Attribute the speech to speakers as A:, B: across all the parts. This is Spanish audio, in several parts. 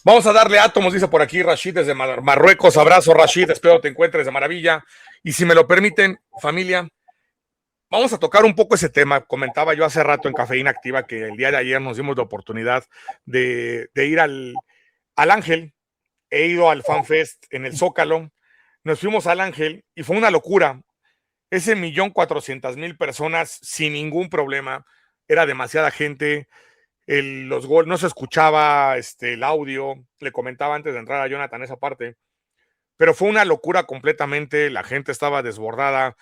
A: Vamos a darle átomos, dice por aquí Rashid desde Marruecos. Abrazo, Rashid, espero te encuentres de maravilla. Y si me lo permiten, familia, vamos a tocar un poco ese tema. Comentaba yo hace rato en Cafeína Activa que el día de ayer nos dimos la oportunidad de ir al Ángel. He ido al FanFest en el Zócalo. Nos fuimos al Ángel y fue una locura. Ese 1.400.000 personas sin ningún problema. Era demasiada gente. Los goles, no se escuchaba el audio. Le comentaba antes de entrar a Jonathan esa parte. Pero fue una locura completamente. La gente estaba desbordada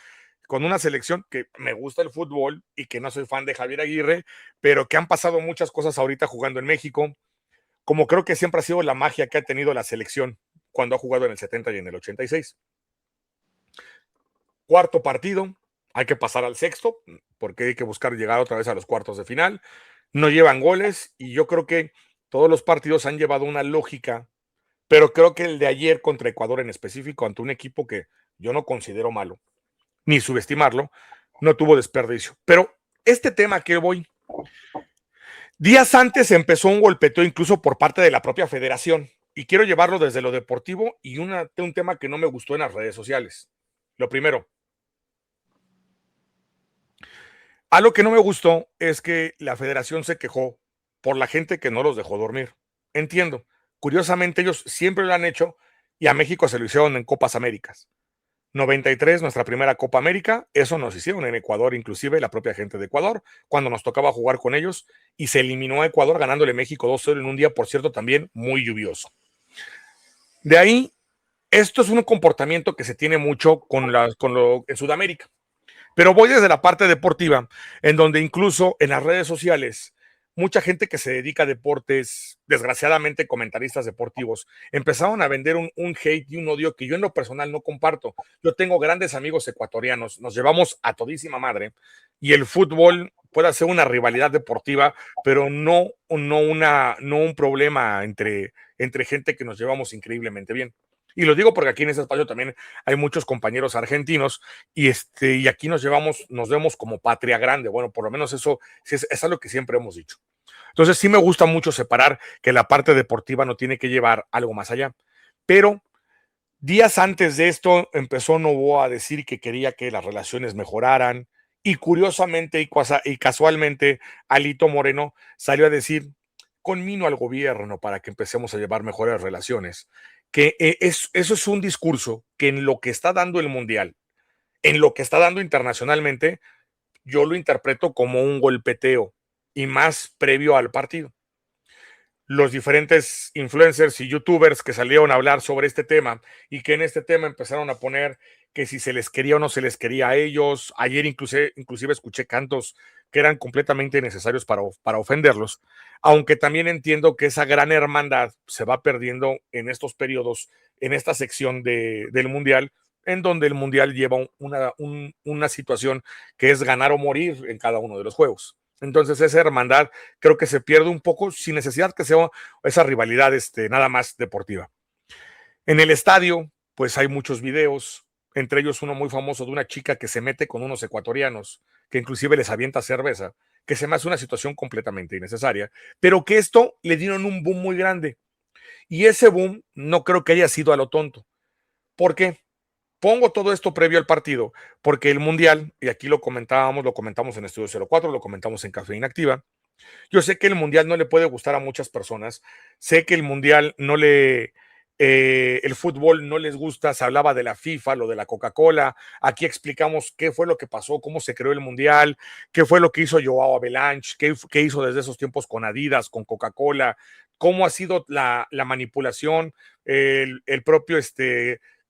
A: con una selección que me gusta el fútbol y que no soy fan de Javier Aguirre, pero que han pasado muchas cosas ahorita jugando en México, como creo que siempre ha sido la magia que ha tenido la selección cuando ha jugado en el 70 y en el 86. Cuarto partido, hay que pasar al sexto, porque hay que buscar llegar otra vez a los cuartos de final. No llevan goles y yo creo que todos los partidos han llevado una lógica, pero creo que el de ayer contra Ecuador en específico, ante un equipo que yo no considero malo, ni subestimarlo, no tuvo desperdicio. Pero este tema que voy, días antes empezó un golpeteo incluso por parte de la propia federación, y quiero llevarlo desde lo deportivo y un tema que no me gustó en las redes sociales. Lo primero, algo que no me gustó es que la federación se quejó por la gente que no los dejó dormir. Entiendo, curiosamente ellos siempre lo han hecho y a México se lo hicieron en Copas Américas. 93, nuestra primera Copa América, eso nos hicieron en Ecuador, inclusive la propia gente de Ecuador, cuando nos tocaba jugar con ellos, y se eliminó a Ecuador ganándole México 2-0 en un día, por cierto, también muy lluvioso. De ahí, esto es un comportamiento que se tiene mucho en Sudamérica, pero voy desde la parte deportiva, en donde incluso en las redes sociales, mucha gente que se dedica a deportes, desgraciadamente comentaristas deportivos, empezaron a vender un hate y un odio que yo en lo personal no comparto. Yo tengo grandes amigos ecuatorianos, nos llevamos a todísima madre, y el fútbol puede ser una rivalidad deportiva, pero no un problema entre gente que nos llevamos increíblemente bien. Y lo digo porque aquí en este espacio también hay muchos compañeros argentinos y aquí nos vemos como patria grande. Bueno, por lo menos eso es algo que siempre hemos dicho. Entonces sí me gusta mucho separar que la parte deportiva no tiene que llevar algo más allá. Pero días antes de esto empezó Novoa a decir que quería que las relaciones mejoraran y curiosamente y casualmente Alito Moreno salió a decir: conmino al gobierno para que empecemos a llevar mejores relaciones. Que eso es un discurso que en lo que está dando el Mundial, en lo que está dando internacionalmente, yo lo interpreto como un golpeteo y más previo al partido. Los diferentes influencers y youtubers que salieron a hablar sobre este tema y que en este tema empezaron a poner que si se les quería o no se les quería a ellos. Ayer inclusive escuché cantos que eran completamente necesarios para ofenderlos, aunque también entiendo que esa gran hermandad se va perdiendo en estos periodos, en esta sección del Mundial, en donde el Mundial lleva una situación que es ganar o morir en cada uno de los juegos. Entonces esa hermandad creo que se pierde un poco sin necesidad que sea esa rivalidad nada más deportiva. En el estadio, pues hay muchos videos, entre ellos uno muy famoso de una chica que se mete con unos ecuatorianos, que inclusive les avienta cerveza, que se me hace una situación completamente innecesaria, pero que esto le dieron un boom muy grande. Y ese boom no creo que haya sido a lo tonto. ¿Por qué? Pongo todo esto previo al partido, porque el Mundial, y aquí lo comentamos en Estudio 04, lo comentamos en Cafeína Activa. Yo sé que el Mundial no le puede gustar a muchas personas, sé que el Mundial el fútbol no les gusta, se hablaba de la FIFA, lo de la Coca-Cola, aquí explicamos qué fue lo que pasó, cómo se creó el Mundial, qué fue lo que hizo Joao Avalanche, qué hizo desde esos tiempos con Adidas, con Coca-Cola, cómo ha sido la manipulación, el propio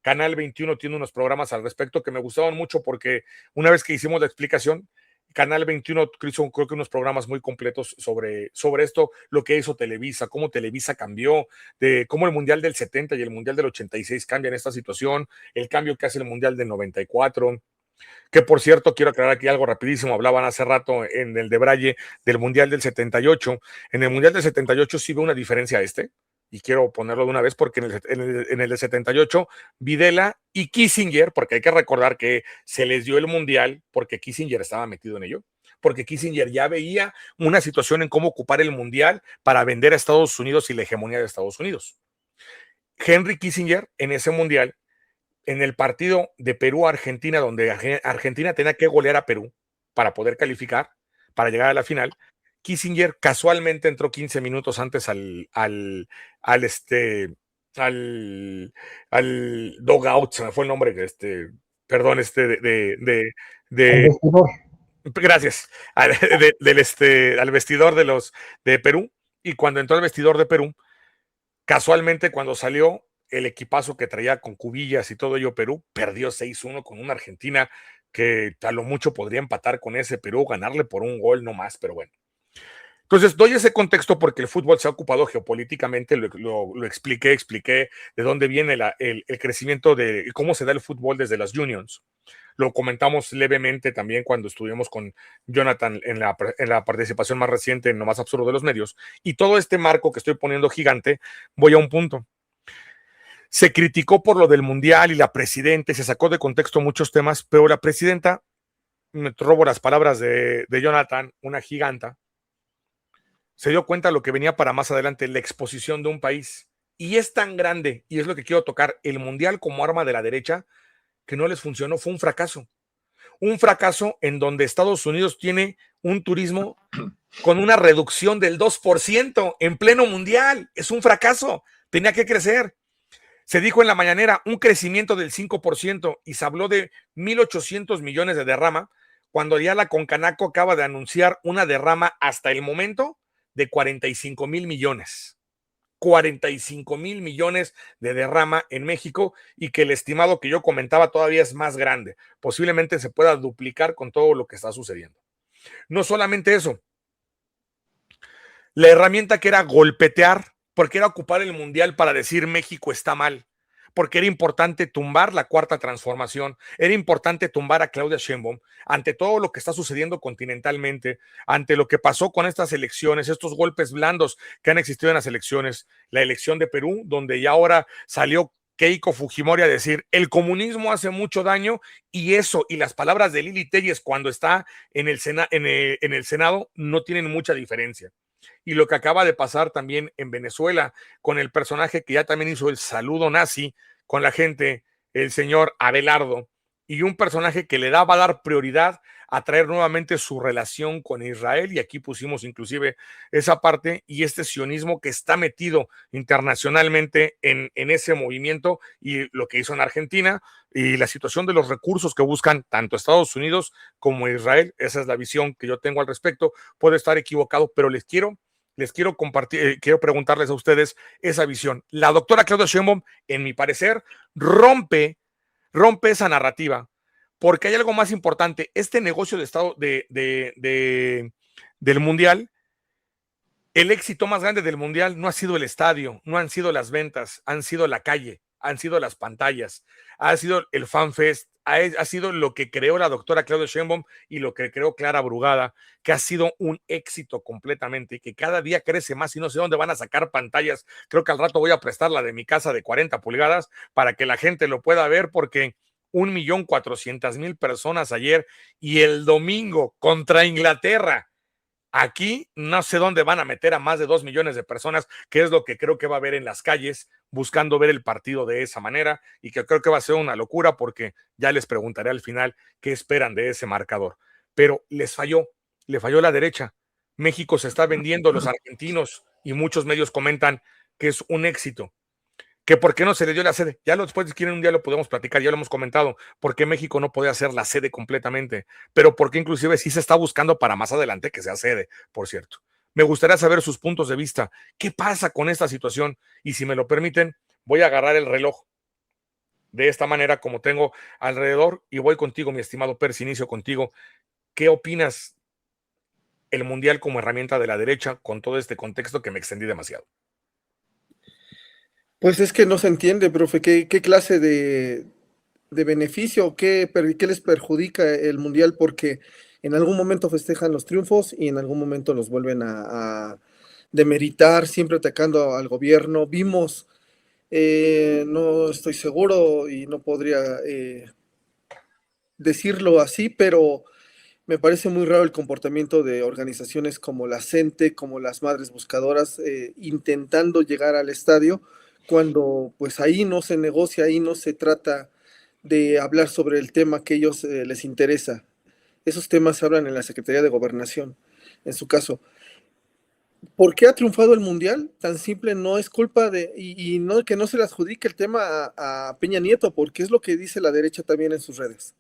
A: Canal 21 tiene unos programas al respecto que me gustaban mucho porque una vez que hicimos la explicación, Canal 21 hizo creo que unos programas muy completos sobre esto, lo que hizo Televisa, cómo Televisa cambió, de cómo el Mundial del 70 y el Mundial del 86 cambian esta situación, el cambio que hace el Mundial del 94, que por cierto, quiero aclarar aquí algo rapidísimo, hablaban hace rato en el de Braille del Mundial del 78, en el Mundial del 78 sí ve una diferencia y quiero ponerlo de una vez porque en el de 78, Videla y Kissinger, porque hay que recordar que se les dio el Mundial porque Kissinger estaba metido en ello, porque Kissinger ya veía una situación en cómo ocupar el Mundial para vender a Estados Unidos y la hegemonía de Estados Unidos. Henry Kissinger en ese Mundial, en el partido de Perú-Argentina, donde Argentina tenía que golear a Perú para poder calificar, para llegar a la final, Kissinger casualmente entró 15 minutos antes al, este, al, al dogout, se me fue el nombre, perdón, de gracias, al vestidor de Perú, y cuando entró al vestidor de Perú, casualmente cuando salió el equipazo que traía con Cubillas y todo ello, Perú perdió 6-1 con una Argentina que a lo mucho podría empatar con ese Perú, ganarle por un gol no más, pero bueno. Entonces, doy ese contexto porque el fútbol se ha ocupado geopolíticamente, lo expliqué de dónde viene el crecimiento de cómo se da el fútbol desde las unions. Lo comentamos levemente también cuando estuvimos con Jonathan en la participación más reciente en Lo Más Absurdo de los Medios. Y todo este marco que estoy poniendo gigante, voy a un punto. Se criticó por lo del Mundial y la presidenta, y se sacó de contexto muchos temas, pero la presidenta, me robo las palabras de Jonathan, una giganta, se dio cuenta de lo que venía para más adelante, la exposición de un país. Y es tan grande, y es lo que quiero tocar, el Mundial como arma de la derecha, que no les funcionó, fue un fracaso. Un fracaso en donde Estados Unidos tiene un turismo con una reducción del 2% en pleno mundial. Es un fracaso. Tenía que crecer. Se dijo en la mañanera un crecimiento del 5% y se habló de 1.800 millones de derrama, cuando ya la Concanaco acaba de anunciar una derrama hasta el momento de 45,000 millones. 45,000 millones de derrama en México y que el estimado que yo comentaba todavía es más grande. Posiblemente se pueda duplicar con todo lo que está sucediendo. No solamente eso, la herramienta que era golpetear, porque era ocupar el mundial para decir México está mal, porque era importante tumbar la cuarta transformación, era importante tumbar a Claudia Sheinbaum ante todo lo que está sucediendo continentalmente, ante lo que pasó con estas elecciones, estos golpes blandos que han existido en las elecciones, la elección de Perú, donde ya ahora salió Keiko Fujimori a decir el comunismo hace mucho daño y eso y las palabras de Lili Telles cuando está en el Senado no tienen mucha diferencia. Y lo que acaba de pasar también en Venezuela con el personaje que ya también hizo el saludo nazi con la gente, el señor Abelardo, y un personaje que le va a dar prioridad a traer nuevamente su relación con Israel, y aquí pusimos inclusive esa parte, y este sionismo que está metido internacionalmente en ese movimiento, y lo que hizo en Argentina, y la situación de los recursos que buscan tanto Estados Unidos como Israel. Esa es la visión que yo tengo al respecto. Puedo estar equivocado, pero les quiero compartir, quiero preguntarles a ustedes esa visión. La doctora Claudia Sheinbaum, en mi parecer, rompe esa narrativa, porque hay algo más importante. Este negocio de Estado del Mundial, el éxito más grande del Mundial no ha sido el estadio, no han sido las ventas, han sido la calle, han sido las pantallas, ha sido el FanFest, ha sido lo que creó la doctora Claudia Sheinbaum y lo que creó Clara Brugada, que ha sido un éxito completamente y que cada día crece más y no sé dónde van a sacar pantallas. Creo que al rato voy a prestar la de mi casa de 40 pulgadas para que la gente lo pueda ver porque 1,400,000 personas ayer y el domingo contra Inglaterra. Aquí no sé dónde van a meter a más de 2 millones de personas, que es lo que creo que va a haber en las calles, buscando ver el partido de esa manera, y que creo que va a ser una locura porque ya les preguntaré al final qué esperan de ese marcador. Pero le falló la derecha. México se está vendiendo, los argentinos y muchos medios comentan que es un éxito, que por qué no se le dio la sede. Ya después, si quieren, un día lo podemos platicar, ya lo hemos comentado, por qué México no puede hacer la sede completamente, pero por qué inclusive sí se está buscando para más adelante que sea sede, por cierto. Me gustaría saber sus puntos de vista. ¿Qué pasa con esta situación? Y si me lo permiten, voy a agarrar el reloj de esta manera como tengo alrededor y voy contigo, mi estimado Percy, inicio contigo. ¿Qué opinas el Mundial como herramienta de la derecha con todo este contexto que me extendí demasiado?
B: Pues es que no se entiende, profe, qué clase de beneficio, qué les perjudica el Mundial, porque en algún momento festejan los triunfos y en algún momento los vuelven demeritar, siempre atacando al gobierno. Vimos, no estoy seguro y no podría decirlo así, pero me parece muy raro el comportamiento de organizaciones como la CENTE, como las Madres Buscadoras, intentando llegar al estadio, cuando pues ahí no se negocia, ahí no se trata de hablar sobre el tema que a ellos les interesa. Esos temas se hablan en la Secretaría de Gobernación, en su caso. ¿Por qué ha triunfado el Mundial? Tan simple, no es culpa de, y no, que no se le adjudique el tema a Peña Nieto, porque es lo que dice la derecha también en sus redes,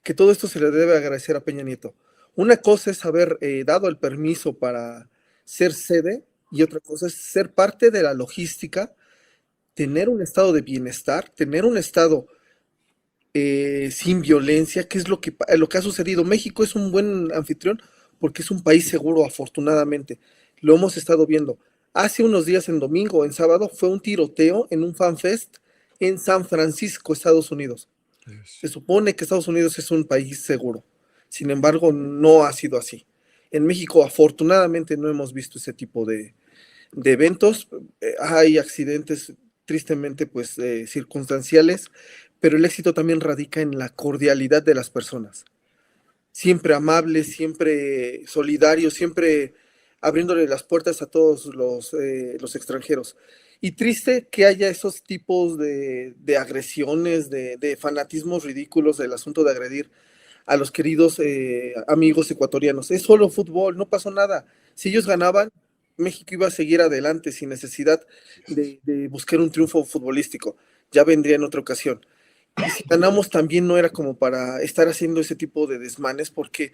B: que todo esto se le debe agradecer a Peña Nieto. Una cosa es haber dado el permiso para ser sede y otra cosa es ser parte de la logística, tener un estado de bienestar, tener un estado sin violencia, que es lo que ha sucedido. México es un buen anfitrión porque es un país seguro, afortunadamente. Lo hemos estado viendo. Hace unos días, en domingo, en sábado, fue un tiroteo en un fanfest en San Francisco, Estados Unidos. Se supone que Estados Unidos es un país seguro. Sin embargo, no ha sido así. En México, afortunadamente, no hemos visto ese tipo de eventos. Hay accidentes tristemente pues circunstanciales, pero el éxito también radica en la cordialidad de las personas. Siempre amables, siempre solidarios, siempre abriéndole las puertas a todos los extranjeros. Y triste que haya esos tipos de agresiones, de fanatismos ridículos del asunto de agredir a los queridos amigos ecuatorianos. Es solo fútbol, no pasó nada. Si ellos ganaban, México iba a seguir adelante sin necesidad de buscar un triunfo futbolístico. Ya vendría en otra ocasión. Y si ganamos también no era como para estar haciendo ese tipo de desmanes porque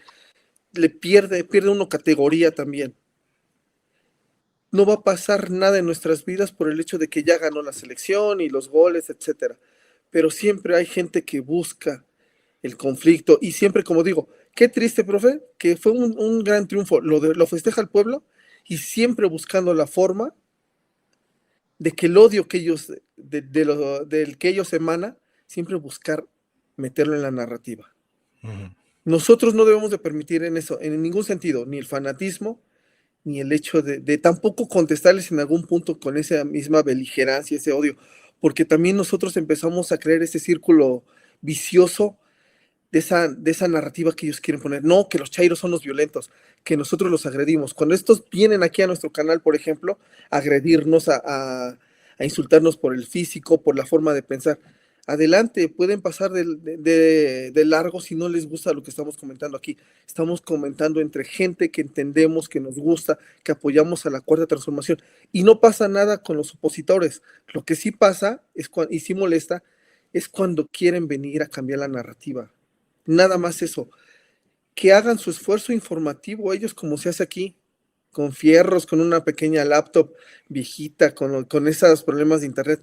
B: pierde uno categoría también. No va a pasar nada en nuestras vidas por el hecho de que ya ganó la selección y los goles, etcétera. Pero siempre hay gente que busca el conflicto y siempre, como digo, qué triste, profe, que fue un gran triunfo, lo festeja el pueblo y siempre buscando la forma de que el odio que ellos, del que ellos emana, siempre buscar meterlo en la narrativa. Nosotros no debemos de permitir en eso, en ningún sentido, ni el fanatismo, ni el hecho de tampoco contestarles en algún punto con esa misma beligerancia, ese odio, porque también nosotros empezamos a creer ese círculo vicioso de esa narrativa que ellos quieren poner. No, que los chairos son los violentos, que nosotros los agredimos. Cuando estos vienen aquí a nuestro canal, por ejemplo, a agredirnos, a insultarnos por el físico, por la forma de pensar, adelante, pueden pasar de largo si no les gusta lo que estamos comentando aquí. Estamos comentando entre gente que entendemos, que nos gusta, que apoyamos a la cuarta transformación. Y no pasa nada con los opositores. Lo que sí pasa, y sí molesta, es cuando quieren venir a cambiar la narrativa. Nada más eso. Que hagan su esfuerzo informativo ellos como se hace aquí, con fierros, con una pequeña laptop viejita, con esos problemas de internet.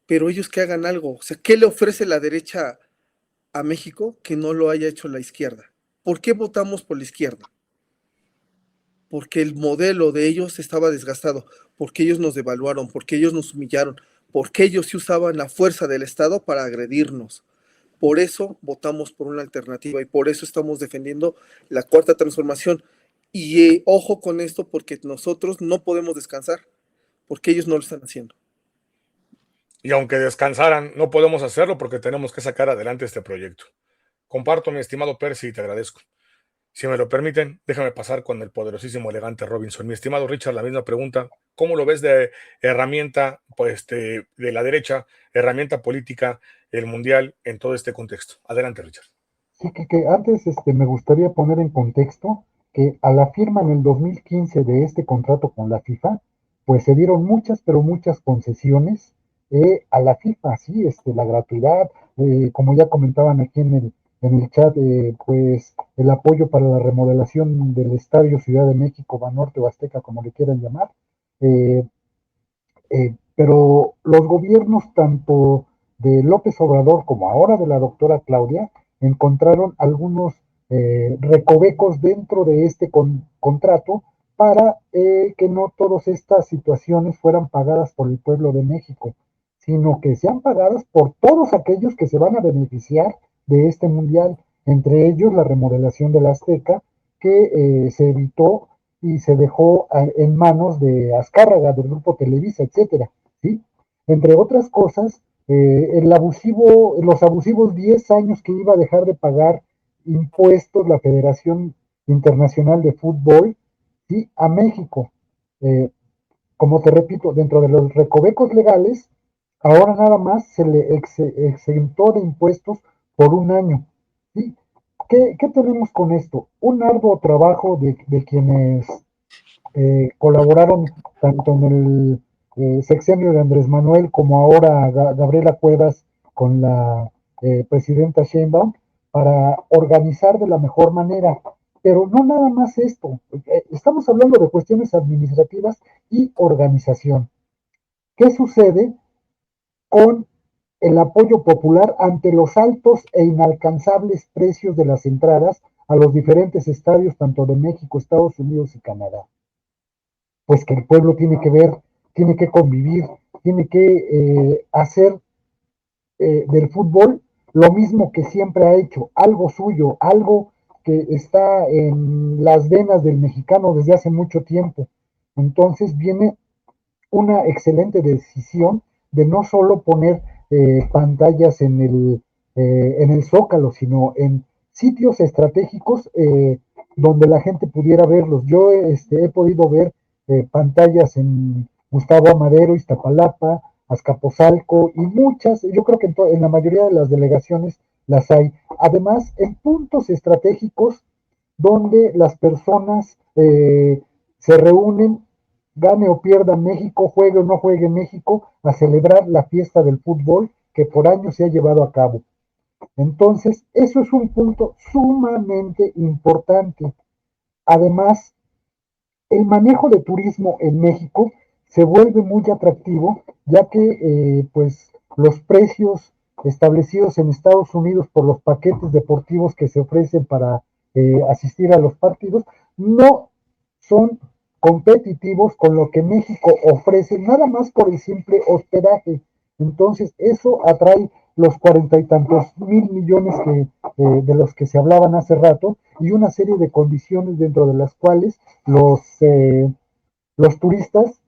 B: Pero ellos que hagan algo. O sea, ¿qué le ofrece la derecha a México que no lo haya hecho la izquierda? ¿Por qué votamos por la izquierda? Porque el modelo de ellos estaba desgastado, porque ellos nos devaluaron, porque ellos nos humillaron, porque ellos sí usaban la fuerza del Estado para agredirnos. Por eso votamos por una alternativa y por eso estamos defendiendo la cuarta transformación. Y ojo con esto porque nosotros no podemos descansar, porque ellos no lo están haciendo.
A: Y aunque descansaran, no podemos hacerlo porque tenemos que sacar adelante este proyecto. Comparto, mi estimado Percy, y te agradezco. Si me lo permiten, déjame pasar con el poderosísimo, elegante Robinson. Mi estimado Richard, la misma pregunta. ¿Cómo lo ves de herramienta pues, de la derecha, herramienta política, el Mundial en todo este contexto? Adelante, Richard.
C: Sí, que antes me gustaría poner en contexto que a la firma en el 2015 de este contrato con la FIFA, pues se dieron muchas, pero muchas concesiones a la FIFA, sí, la gratuidad, como ya comentaban aquí en el chat, pues el apoyo para la remodelación del Estadio Ciudad de México, Banorte o Azteca, como le quieran llamar, eh, pero los gobiernos tanto de López Obrador como ahora de la doctora Claudia encontraron algunos recovecos dentro de este contrato para que no todas estas situaciones fueran pagadas por el pueblo de México, sino que sean pagadas por todos aquellos que se van a beneficiar de este mundial, entre ellos la remodelación de la Azteca, que se evitó y se dejó en manos de Azcárraga, del grupo Televisa, etcétera, ¿sí? Entre otras cosas, los abusivos 10 años que iba a dejar de pagar impuestos la Federación Internacional de Fútbol, ¿sí? A México. Eh, Como te repito, dentro de los recovecos legales, ahora nada más se le exentó de impuestos por un año. ¿Sí? ¿Qué tenemos con esto? Un arduo trabajo de quienes colaboraron tanto en el sexenio de Andrés Manuel como ahora Gabriela Cuevas con la presidenta Sheinbaum para organizar de la mejor manera. Pero no nada más esto, estamos hablando de cuestiones administrativas y organización. ¿Qué sucede con el apoyo popular ante los altos e inalcanzables precios de las entradas a los diferentes estadios tanto de México, Estados Unidos y Canadá? Pues que el pueblo tiene que ver, tiene que convivir, tiene que hacer del fútbol lo mismo que siempre ha hecho, algo suyo, algo que está en las venas del mexicano desde hace mucho tiempo. Entonces viene una excelente decisión de no solo poner pantallas en el Zócalo, sino en sitios estratégicos donde la gente pudiera verlos. Yo he podido ver pantallas en Gustavo Amadero, Iztapalapa, Azcapotzalco y muchas, yo creo que en la mayoría de las delegaciones las hay. Además, en puntos estratégicos donde las personas se reúnen, gane o pierda México, juegue o no juegue México, a celebrar la fiesta del fútbol que por años se ha llevado a cabo. Entonces, eso es un punto sumamente importante. Además, el manejo de turismo en México se vuelve muy atractivo, ya que pues los precios establecidos en Estados Unidos por los paquetes deportivos que se ofrecen para asistir a los partidos no son competitivos con lo que México ofrece, nada más por el simple hospedaje. Entonces, eso atrae los 40 y tantos mil millones de los que se hablaban hace rato y una serie de condiciones dentro de las cuales los turistas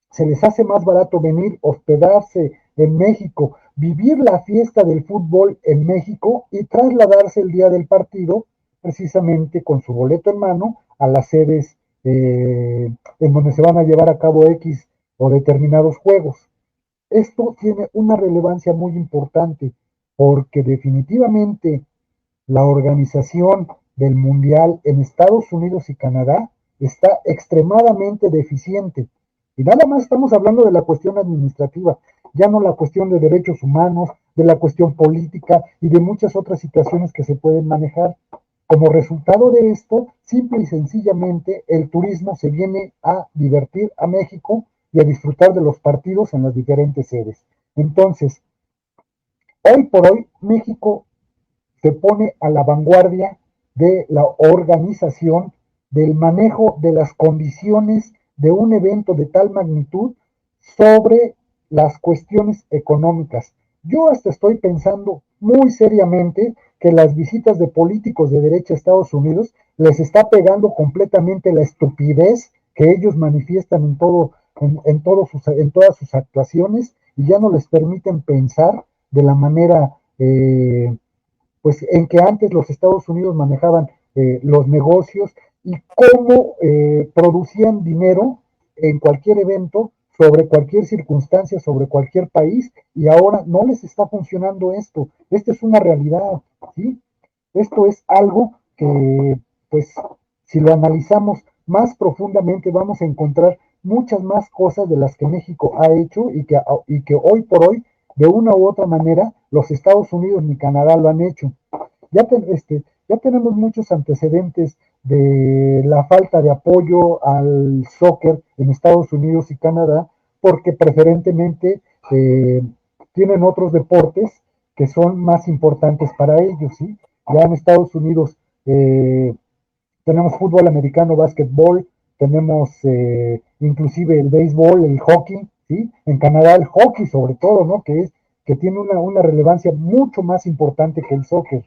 C: se les hace más barato venir, hospedarse en México, vivir la fiesta del fútbol en México y trasladarse el día del partido precisamente con su boleto en mano a las sedes en donde se van a llevar a cabo X o determinados juegos. Esto tiene una relevancia muy importante porque definitivamente la organización del Mundial en Estados Unidos y Canadá está extremadamente deficiente. Y nada más estamos hablando de la cuestión administrativa, ya no la cuestión de derechos humanos, de la cuestión política y de muchas otras situaciones que se pueden manejar. Como resultado de esto, simple y sencillamente, el turismo se viene a divertir a México y a disfrutar de los partidos en las diferentes sedes. Entonces, hoy por hoy, México se pone a la vanguardia de la organización, del manejo de las condiciones de un evento de tal magnitud sobre las cuestiones económicas. Yo hasta estoy pensando muy seriamente que las visitas de políticos de derecha a Estados Unidos les está pegando completamente la estupidez que ellos manifiestan en todas sus actuaciones y ya no les permiten pensar de la manera pues en que antes los Estados Unidos manejaban los negocios y cómo producían dinero en cualquier evento, sobre cualquier circunstancia, sobre cualquier país, y ahora no les está funcionando esto. Esta es una realidad, ¿sí? Esto es algo que, pues, si lo analizamos más profundamente, vamos a encontrar muchas más cosas de las que México ha hecho y que hoy por hoy, de una u otra manera, los Estados Unidos ni Canadá lo han hecho. Ya tenemos muchos antecedentes de la falta de apoyo al soccer en Estados Unidos y Canadá, porque preferentemente eh, tienen otros deportes que son más importantes para ellos, ¿sí? Ya en Estados Unidos tenemos fútbol americano, básquetbol, tenemos inclusive el béisbol, el hockey, ¿sí? En Canadá el hockey sobre todo, ¿no? Que tiene una relevancia mucho más importante que el soccer.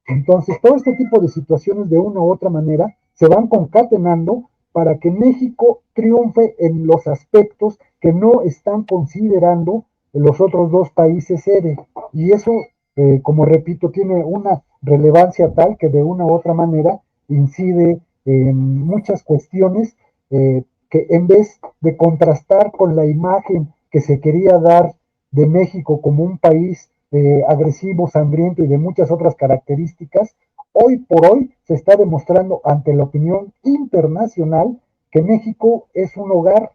C: Entonces, todo este tipo de situaciones de una u otra manera se van concatenando para que México triunfe en los aspectos que no están considerando los otros dos países sede. Y eso, como repito, tiene una relevancia tal que de una u otra manera incide en muchas cuestiones que en vez de contrastar con la imagen que se quería dar de México como un país agresivo, sangriento y de muchas otras características, hoy por hoy se está demostrando ante la opinión internacional que México es un hogar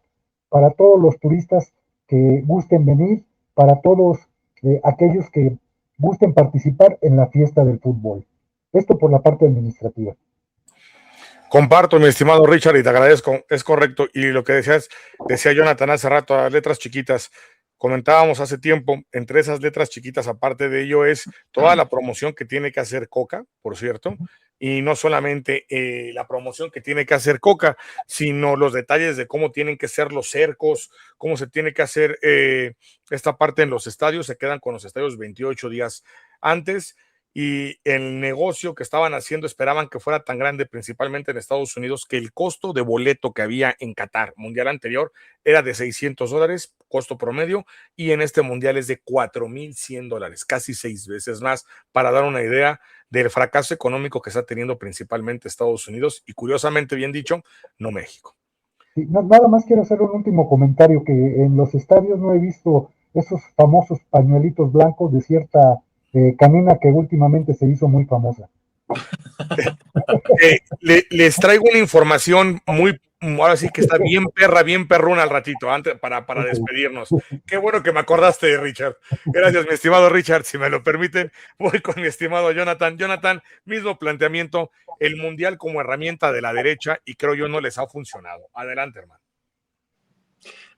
C: para todos los turistas que gusten venir, para todos aquellos que gusten participar en la fiesta del fútbol. Esto por la parte administrativa.
A: Comparto, mi estimado Richard, y te agradezco, es correcto. Y lo que decía Jonathan hace rato, las letras chiquitas, comentábamos hace tiempo, entre esas letras chiquitas, aparte de ello, es toda la promoción que tiene que hacer Coca, por cierto, y no solamente la promoción que tiene que hacer Coca, sino los detalles de cómo tienen que ser los cercos, cómo se tiene que hacer esta parte en los estadios, se quedan con los estadios 28 días antes. Y el negocio que estaban haciendo esperaban que fuera tan grande, principalmente en Estados Unidos, que el costo de boleto que había en Qatar, mundial anterior, era de $600, costo promedio, y en este mundial es de $4,100, casi 6 veces más, para dar una idea del fracaso económico que está teniendo principalmente Estados Unidos y, curiosamente, bien dicho, no México.
C: Sí, nada más quiero hacer un último comentario, que en los estadios no he visto esos famosos pañuelitos blancos de cierta canina que últimamente se hizo muy famosa.
A: Les traigo una información muy, ahora sí que está bien perra, bien perruna al ratito, antes para despedirnos. Qué bueno que me acordaste, Richard. Gracias, mi estimado Richard. Si me lo permiten, voy con mi estimado Jonathan. Jonathan, mismo planteamiento, el Mundial como herramienta de la derecha, y creo yo no les ha funcionado. Adelante, hermano.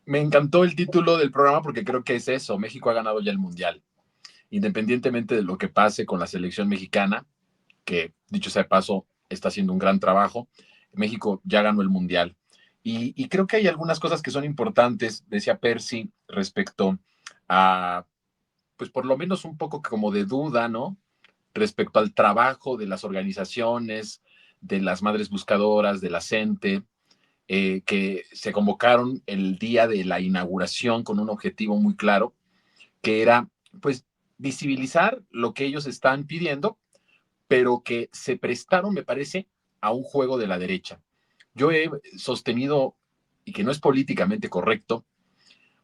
D: Me encantó el título del programa porque creo que es eso. México ha ganado ya el Mundial. Independientemente de lo que pase con la selección mexicana, que dicho sea de paso, está haciendo un gran trabajo, México ya ganó el Mundial. Y creo que hay algunas cosas que son importantes, decía Percy, respecto a, pues por lo menos un poco como de duda, ¿no? Respecto al trabajo de las organizaciones, de las madres buscadoras, de la CENTE, que se convocaron el día de la inauguración con un objetivo muy claro, que era, pues, visibilizar lo que ellos están pidiendo, pero que se prestaron, me parece, a un juego de la derecha. Yo he sostenido, y que no es políticamente correcto,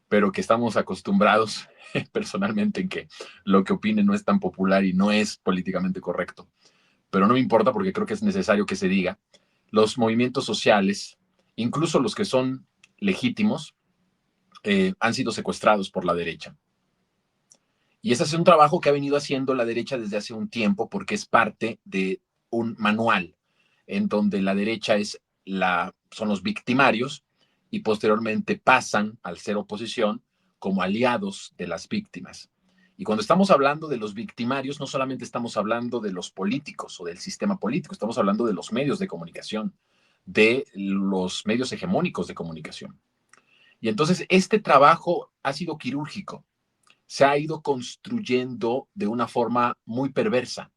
D: pero que estamos acostumbrados personalmente en que lo que opine no es tan popular y no es políticamente correcto. Pero no me importa porque creo que es necesario que se diga. Los movimientos sociales, incluso los que son legítimos, han sido secuestrados por la derecha. Y ese es un trabajo que ha venido haciendo la derecha desde hace un tiempo porque es parte de un manual en donde la derecha son los victimarios y posteriormente pasan al ser oposición como aliados de las víctimas. Y cuando estamos hablando de los victimarios, no solamente estamos hablando de los políticos o del sistema político, estamos hablando de los medios de comunicación, de los medios hegemónicos de comunicación. Y entonces este trabajo ha sido quirúrgico, se ha ido construyendo de una forma muy perversa.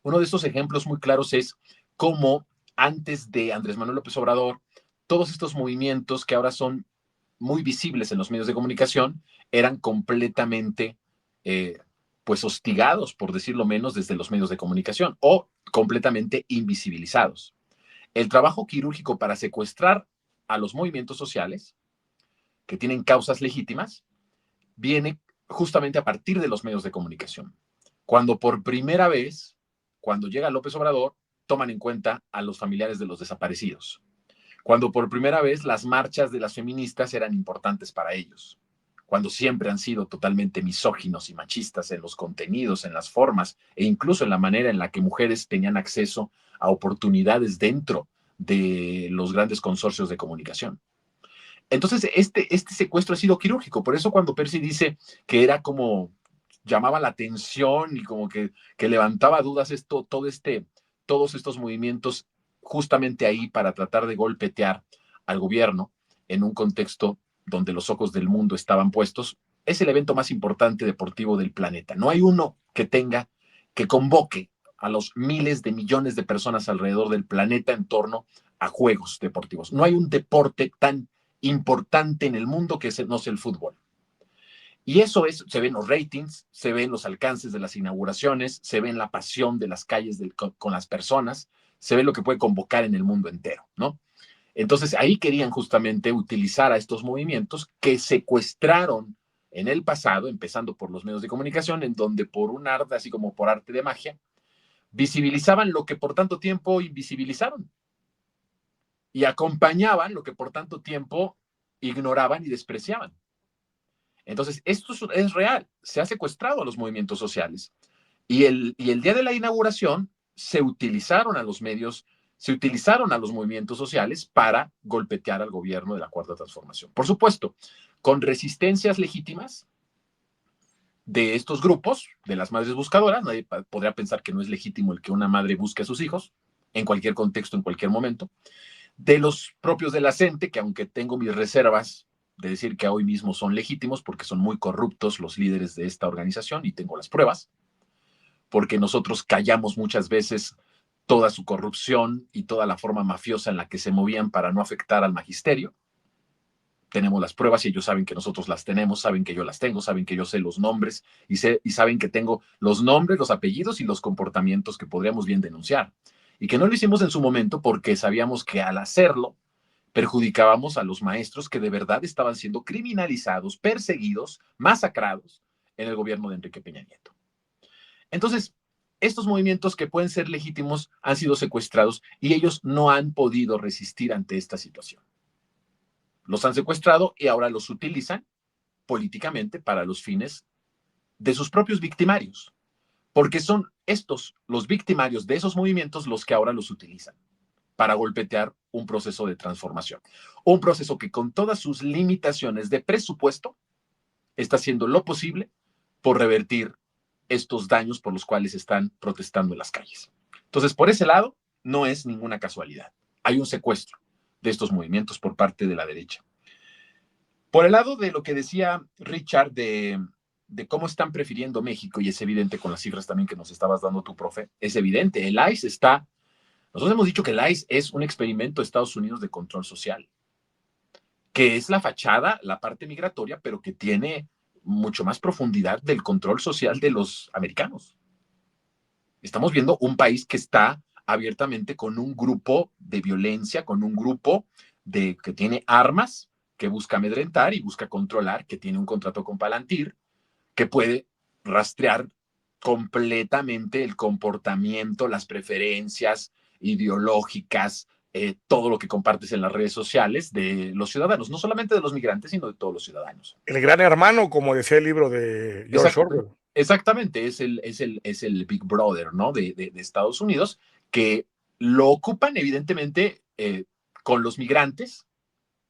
D: Uno de estos ejemplos muy claros es cómo antes de Andrés Manuel López Obrador, todos estos movimientos que ahora son muy visibles en los medios de comunicación eran completamente pues hostigados, por decirlo menos, desde los medios de comunicación o completamente invisibilizados. El trabajo quirúrgico para secuestrar a los movimientos sociales que tienen causas legítimas viene justamente a partir de los medios de comunicación. Cuando por primera vez, cuando llega López Obrador, toman en cuenta a los familiares de los desaparecidos. Cuando por primera vez las marchas de las feministas eran importantes para ellos. Cuando siempre han sido totalmente misóginos y machistas en los contenidos, en las formas e incluso en la manera en la que mujeres tenían acceso a oportunidades dentro de los grandes consorcios de comunicación. Entonces, este secuestro ha sido quirúrgico. Por eso cuando Percy dice que era como, llamaba la atención y como que levantaba dudas todos estos movimientos justamente ahí para tratar de golpetear al gobierno en un contexto donde los ojos del mundo estaban puestos, es el evento más importante deportivo del planeta. No hay uno que convoque a los miles de millones de personas alrededor del planeta en torno a juegos deportivos. No hay un deporte tan importante en el mundo que no sea el fútbol. Y eso se ve en los ratings, se ve en los alcances de las inauguraciones, se ve en la pasión de las calles con las personas, se ve lo que puede convocar en el mundo entero, ¿no? Entonces ahí querían justamente utilizar a estos movimientos que secuestraron en el pasado, empezando por los medios de comunicación, en donde por un arte, así como por arte de magia, visibilizaban lo que por tanto tiempo invisibilizaron y acompañaban lo que por tanto tiempo ignoraban y despreciaban. Entonces, esto es real, se ha secuestrado a los movimientos sociales. Y el día de la inauguración se utilizaron a los medios, se utilizaron a los movimientos sociales para golpetear al gobierno de la Cuarta Transformación. Por supuesto, con resistencias legítimas de estos grupos, de las madres buscadoras. Nadie podría pensar que no es legítimo el que una madre busque a sus hijos, en cualquier contexto, en cualquier momento. De los propios de la CENTE, que aunque tengo mis reservas de decir que hoy mismo son legítimos, porque son muy corruptos los líderes de esta organización, y tengo las pruebas, porque nosotros callamos muchas veces toda su corrupción y toda la forma mafiosa en la que se movían para no afectar al magisterio. Tenemos las pruebas y ellos saben que nosotros las tenemos, saben que yo las tengo, saben que yo sé los nombres y saben que tengo los nombres, los apellidos y los comportamientos que podríamos bien denunciar. Y que no lo hicimos en su momento porque sabíamos que al hacerlo perjudicábamos a los maestros que de verdad estaban siendo criminalizados, perseguidos, masacrados en el gobierno de Enrique Peña Nieto. Entonces, estos movimientos que pueden ser legítimos han sido secuestrados y ellos no han podido resistir ante esta situación. Los han secuestrado y ahora los utilizan políticamente para los fines de sus propios victimarios, porque son estos, los victimarios de esos movimientos, los que ahora los utilizan para golpetear un proceso de transformación. Un proceso que con todas sus limitaciones de presupuesto está haciendo lo posible por revertir estos daños por los cuales están protestando en las calles. Entonces, por ese lado, no es ninguna casualidad. Hay un secuestro de estos movimientos por parte de la derecha. Por el lado de lo que decía Richard de cómo están prefiriendo México, y es evidente con las cifras también que nos estabas dando tu profe, es evidente, el ICE está, nosotros hemos dicho que el ICE es un experimento de Estados Unidos de control social, que es la fachada, la parte migratoria, pero que tiene mucho más profundidad del control social de los americanos. Estamos viendo un país que está abiertamente con un grupo de violencia, con un grupo que tiene armas, que busca amedrentar y busca controlar, que tiene un contrato con Palantir, que puede rastrear completamente el comportamiento, las preferencias ideológicas, todo lo que compartes en las redes sociales de los ciudadanos, no solamente de los migrantes, sino de todos los ciudadanos.
A: El gran hermano, como decía el libro de George Orwell.
D: Exactamente, es el Big Brother, ¿no? de Estados Unidos, que lo ocupan evidentemente con los migrantes,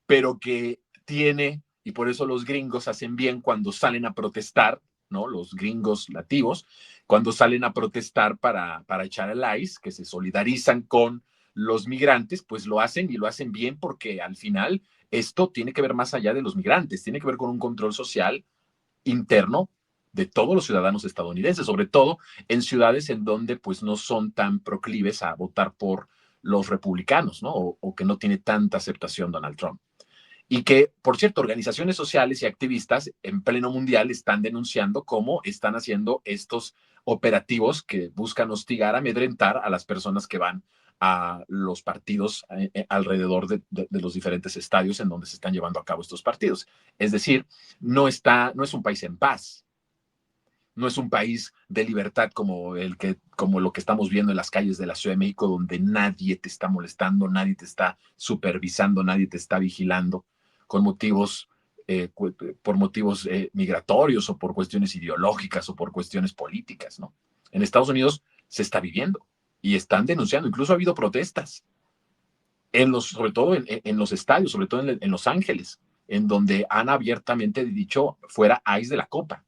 D: pero que tiene, y por eso los gringos hacen bien cuando salen a protestar, ¿no? Los gringos nativos, cuando salen a protestar para echar al ICE, que se solidarizan con los migrantes, pues lo hacen y lo hacen bien porque al final esto tiene que ver más allá de los migrantes, tiene que ver con un control social interno de todos los ciudadanos estadounidenses, sobre todo en ciudades en donde pues no son tan proclives a votar por los republicanos, ¿no? O que no tiene tanta aceptación Donald Trump. Y que, por cierto, organizaciones sociales y activistas en pleno mundial están denunciando cómo están haciendo estos operativos que buscan hostigar, amedrentar a las personas que van a los partidos alrededor de los diferentes estadios en donde se están llevando a cabo estos partidos. Es decir, no es un país en paz, no es un país de libertad como lo que estamos viendo en las calles de la Ciudad de México, donde nadie te está molestando, nadie te está supervisando, nadie te está vigilando con motivos, por motivos migratorios o por cuestiones ideológicas o por cuestiones políticas, ¿no? En Estados Unidos se está viviendo y están denunciando, incluso ha habido protestas, sobre todo en los estadios, sobre todo en Los Ángeles, en donde han abiertamente dicho fuera ICE de la copa.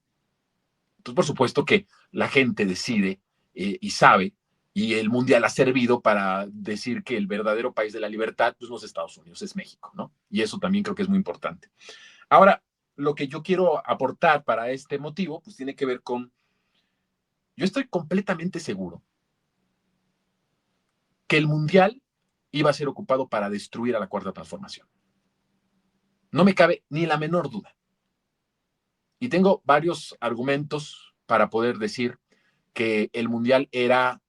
D: Entonces, por supuesto que la gente decide y sabe, y el Mundial ha servido para decir que el verdadero país de la libertad pues no es Estados Unidos, es México, ¿no? Y eso también creo que es muy importante. Ahora, lo que yo quiero aportar para este motivo, pues tiene que ver con, yo estoy completamente seguro que el Mundial iba a ser ocupado para destruir a la Cuarta Transformación. No me cabe ni la menor duda. Y tengo varios argumentos para poder decir que el Mundial era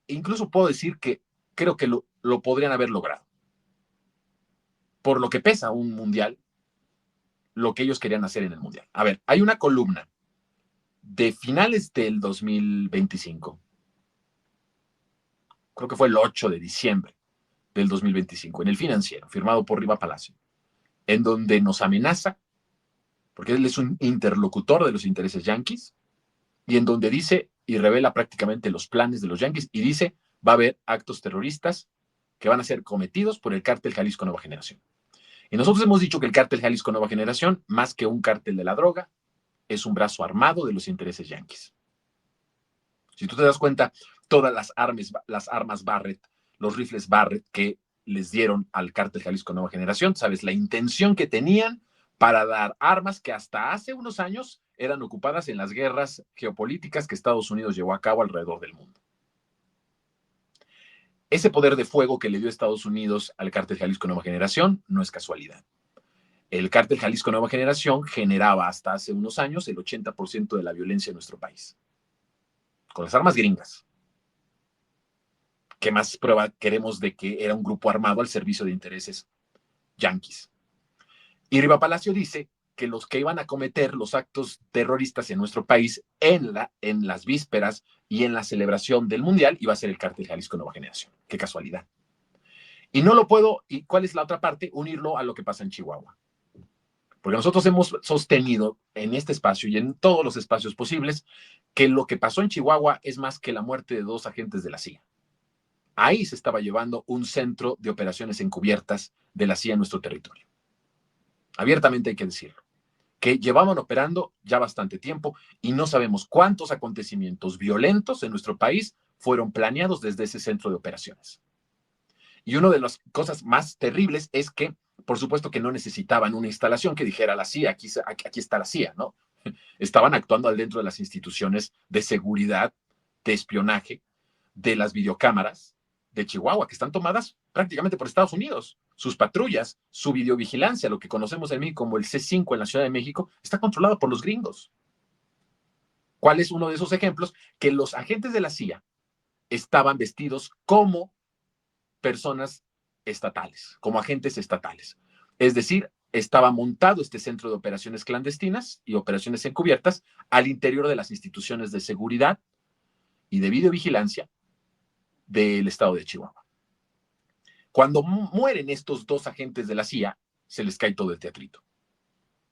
D: incluso puedo decir que creo que lo podrían haber logrado. Por lo que pesa un Mundial, lo que ellos querían hacer en el Mundial. A ver, hay una columna de finales del 2025. Creo que fue el 8 de diciembre del 2025, en El Financiero, firmado por Riva Palacio, en donde nos amenaza, porque él es un interlocutor de los intereses yanquis, y en donde dice y revela prácticamente los planes de los yanquis, y dice, va a haber actos terroristas que van a ser cometidos por el cártel Jalisco Nueva Generación. Y nosotros hemos dicho que el cártel Jalisco Nueva Generación, más que un cártel de la droga, es un brazo armado de los intereses yanquis. Si tú te das cuenta, todas las armas Barrett, los rifles Barrett que les dieron al cártel Jalisco Nueva Generación, sabes la intención que tenían para dar armas que hasta hace unos años eran ocupadas en las guerras geopolíticas que Estados Unidos llevó a cabo alrededor del mundo. Ese poder de fuego que le dio Estados Unidos al cártel Jalisco Nueva Generación no es casualidad. El cártel Jalisco Nueva Generación generaba hasta hace unos años el 80% de la violencia en nuestro país. Con las armas gringas. ¿Qué más prueba queremos de que era un grupo armado al servicio de intereses yanquis? Y Riva Palacio dice que los que iban a cometer los actos terroristas en nuestro país en las vísperas y en la celebración del Mundial iba a ser el cártel Jalisco Nueva Generación. Qué casualidad. Y no lo puedo, ¿y cuál es la otra parte? Unirlo a lo que pasa en Chihuahua. Porque nosotros hemos sostenido en este espacio y en todos los espacios posibles que lo que pasó en Chihuahua es más que la muerte de 2 agentes de la CIA. Ahí se estaba llevando un centro de operaciones encubiertas de la CIA en nuestro territorio. Abiertamente hay que decirlo. Que llevaban operando ya bastante tiempo y no sabemos cuántos acontecimientos violentos en nuestro país fueron planeados desde ese centro de operaciones. Y una de las cosas más terribles es que, por supuesto que no necesitaban una instalación que dijera la CIA, aquí está la CIA, ¿no? Estaban actuando dentro de las instituciones de seguridad, de espionaje, de las videocámaras de Chihuahua, que están tomadas prácticamente por Estados Unidos. Sus patrullas, su videovigilancia, lo que conocemos en México como el C5 en la Ciudad de México, está controlado por los gringos. ¿Cuál es uno de esos ejemplos? Que los agentes de la CIA estaban vestidos como personas estatales, como agentes estatales. Es decir, estaba montado este centro de operaciones clandestinas y operaciones encubiertas al interior de las instituciones de seguridad y de videovigilancia del estado de Chihuahua. Cuando mueren estos 2 agentes de la CIA, se les cae todo el teatrito.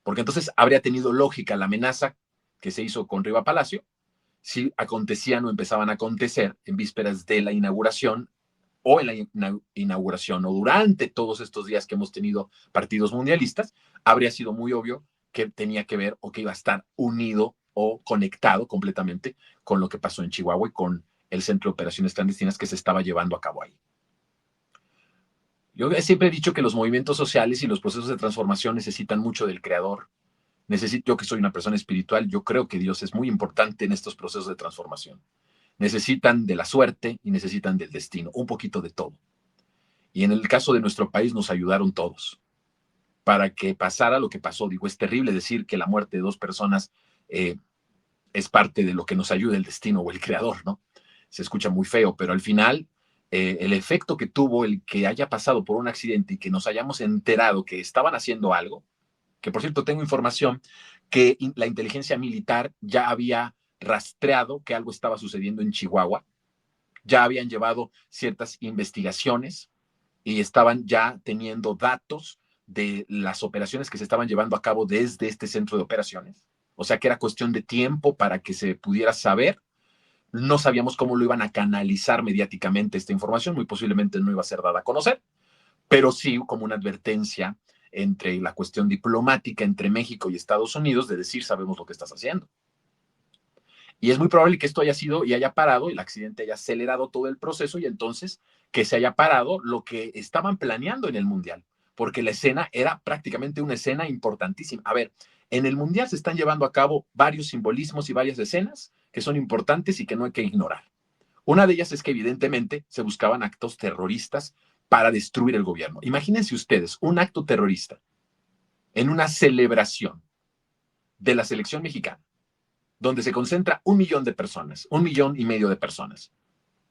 D: Porque entonces habría tenido lógica la amenaza que se hizo con Riva Palacio si acontecían o empezaban a acontecer en vísperas de la inauguración o en la inauguración o durante todos estos días que hemos tenido partidos mundialistas, habría sido muy obvio que tenía que ver o que iba a estar unido o conectado completamente con lo que pasó en Chihuahua y con el centro de operaciones clandestinas que se estaba llevando a cabo ahí. Yo siempre he dicho que los movimientos sociales y los procesos de transformación necesitan mucho del creador. Yo que soy una persona espiritual, yo creo que Dios es muy importante en estos procesos de transformación. Necesitan de la suerte y necesitan del destino, un poquito de todo. Y en el caso de nuestro país nos ayudaron todos para que pasara lo que pasó. Digo, es terrible decir que la muerte de 2 personas es parte de lo que nos ayuda el destino o el creador, ¿no? Se escucha muy feo, pero al final el efecto que tuvo el que haya pasado por un accidente y que nos hayamos enterado que estaban haciendo algo, que por cierto tengo información que la inteligencia militar ya había rastreado que algo estaba sucediendo en Chihuahua, ya habían llevado ciertas investigaciones y estaban ya teniendo datos de las operaciones que se estaban llevando a cabo desde este centro de operaciones. O sea que era cuestión de tiempo para que se pudiera saber. No sabíamos cómo lo iban a canalizar mediáticamente esta información, muy posiblemente no iba a ser dada a conocer, pero sí como una advertencia entre la cuestión diplomática entre México y Estados Unidos de decir, sabemos lo que estás haciendo. Y es muy probable que esto haya sido y haya parado, el accidente haya acelerado todo el proceso y entonces que se haya parado lo que estaban planeando en el Mundial, porque la escena era prácticamente una escena importantísima. A ver, en el Mundial se están llevando a cabo varios simbolismos y varias escenas que son importantes y que no hay que ignorar. Una de ellas es que evidentemente se buscaban actos terroristas para destruir el gobierno. Imagínense ustedes un acto terrorista en una celebración de la selección mexicana, donde se concentra 1 millón de personas, 1,5 millones de personas,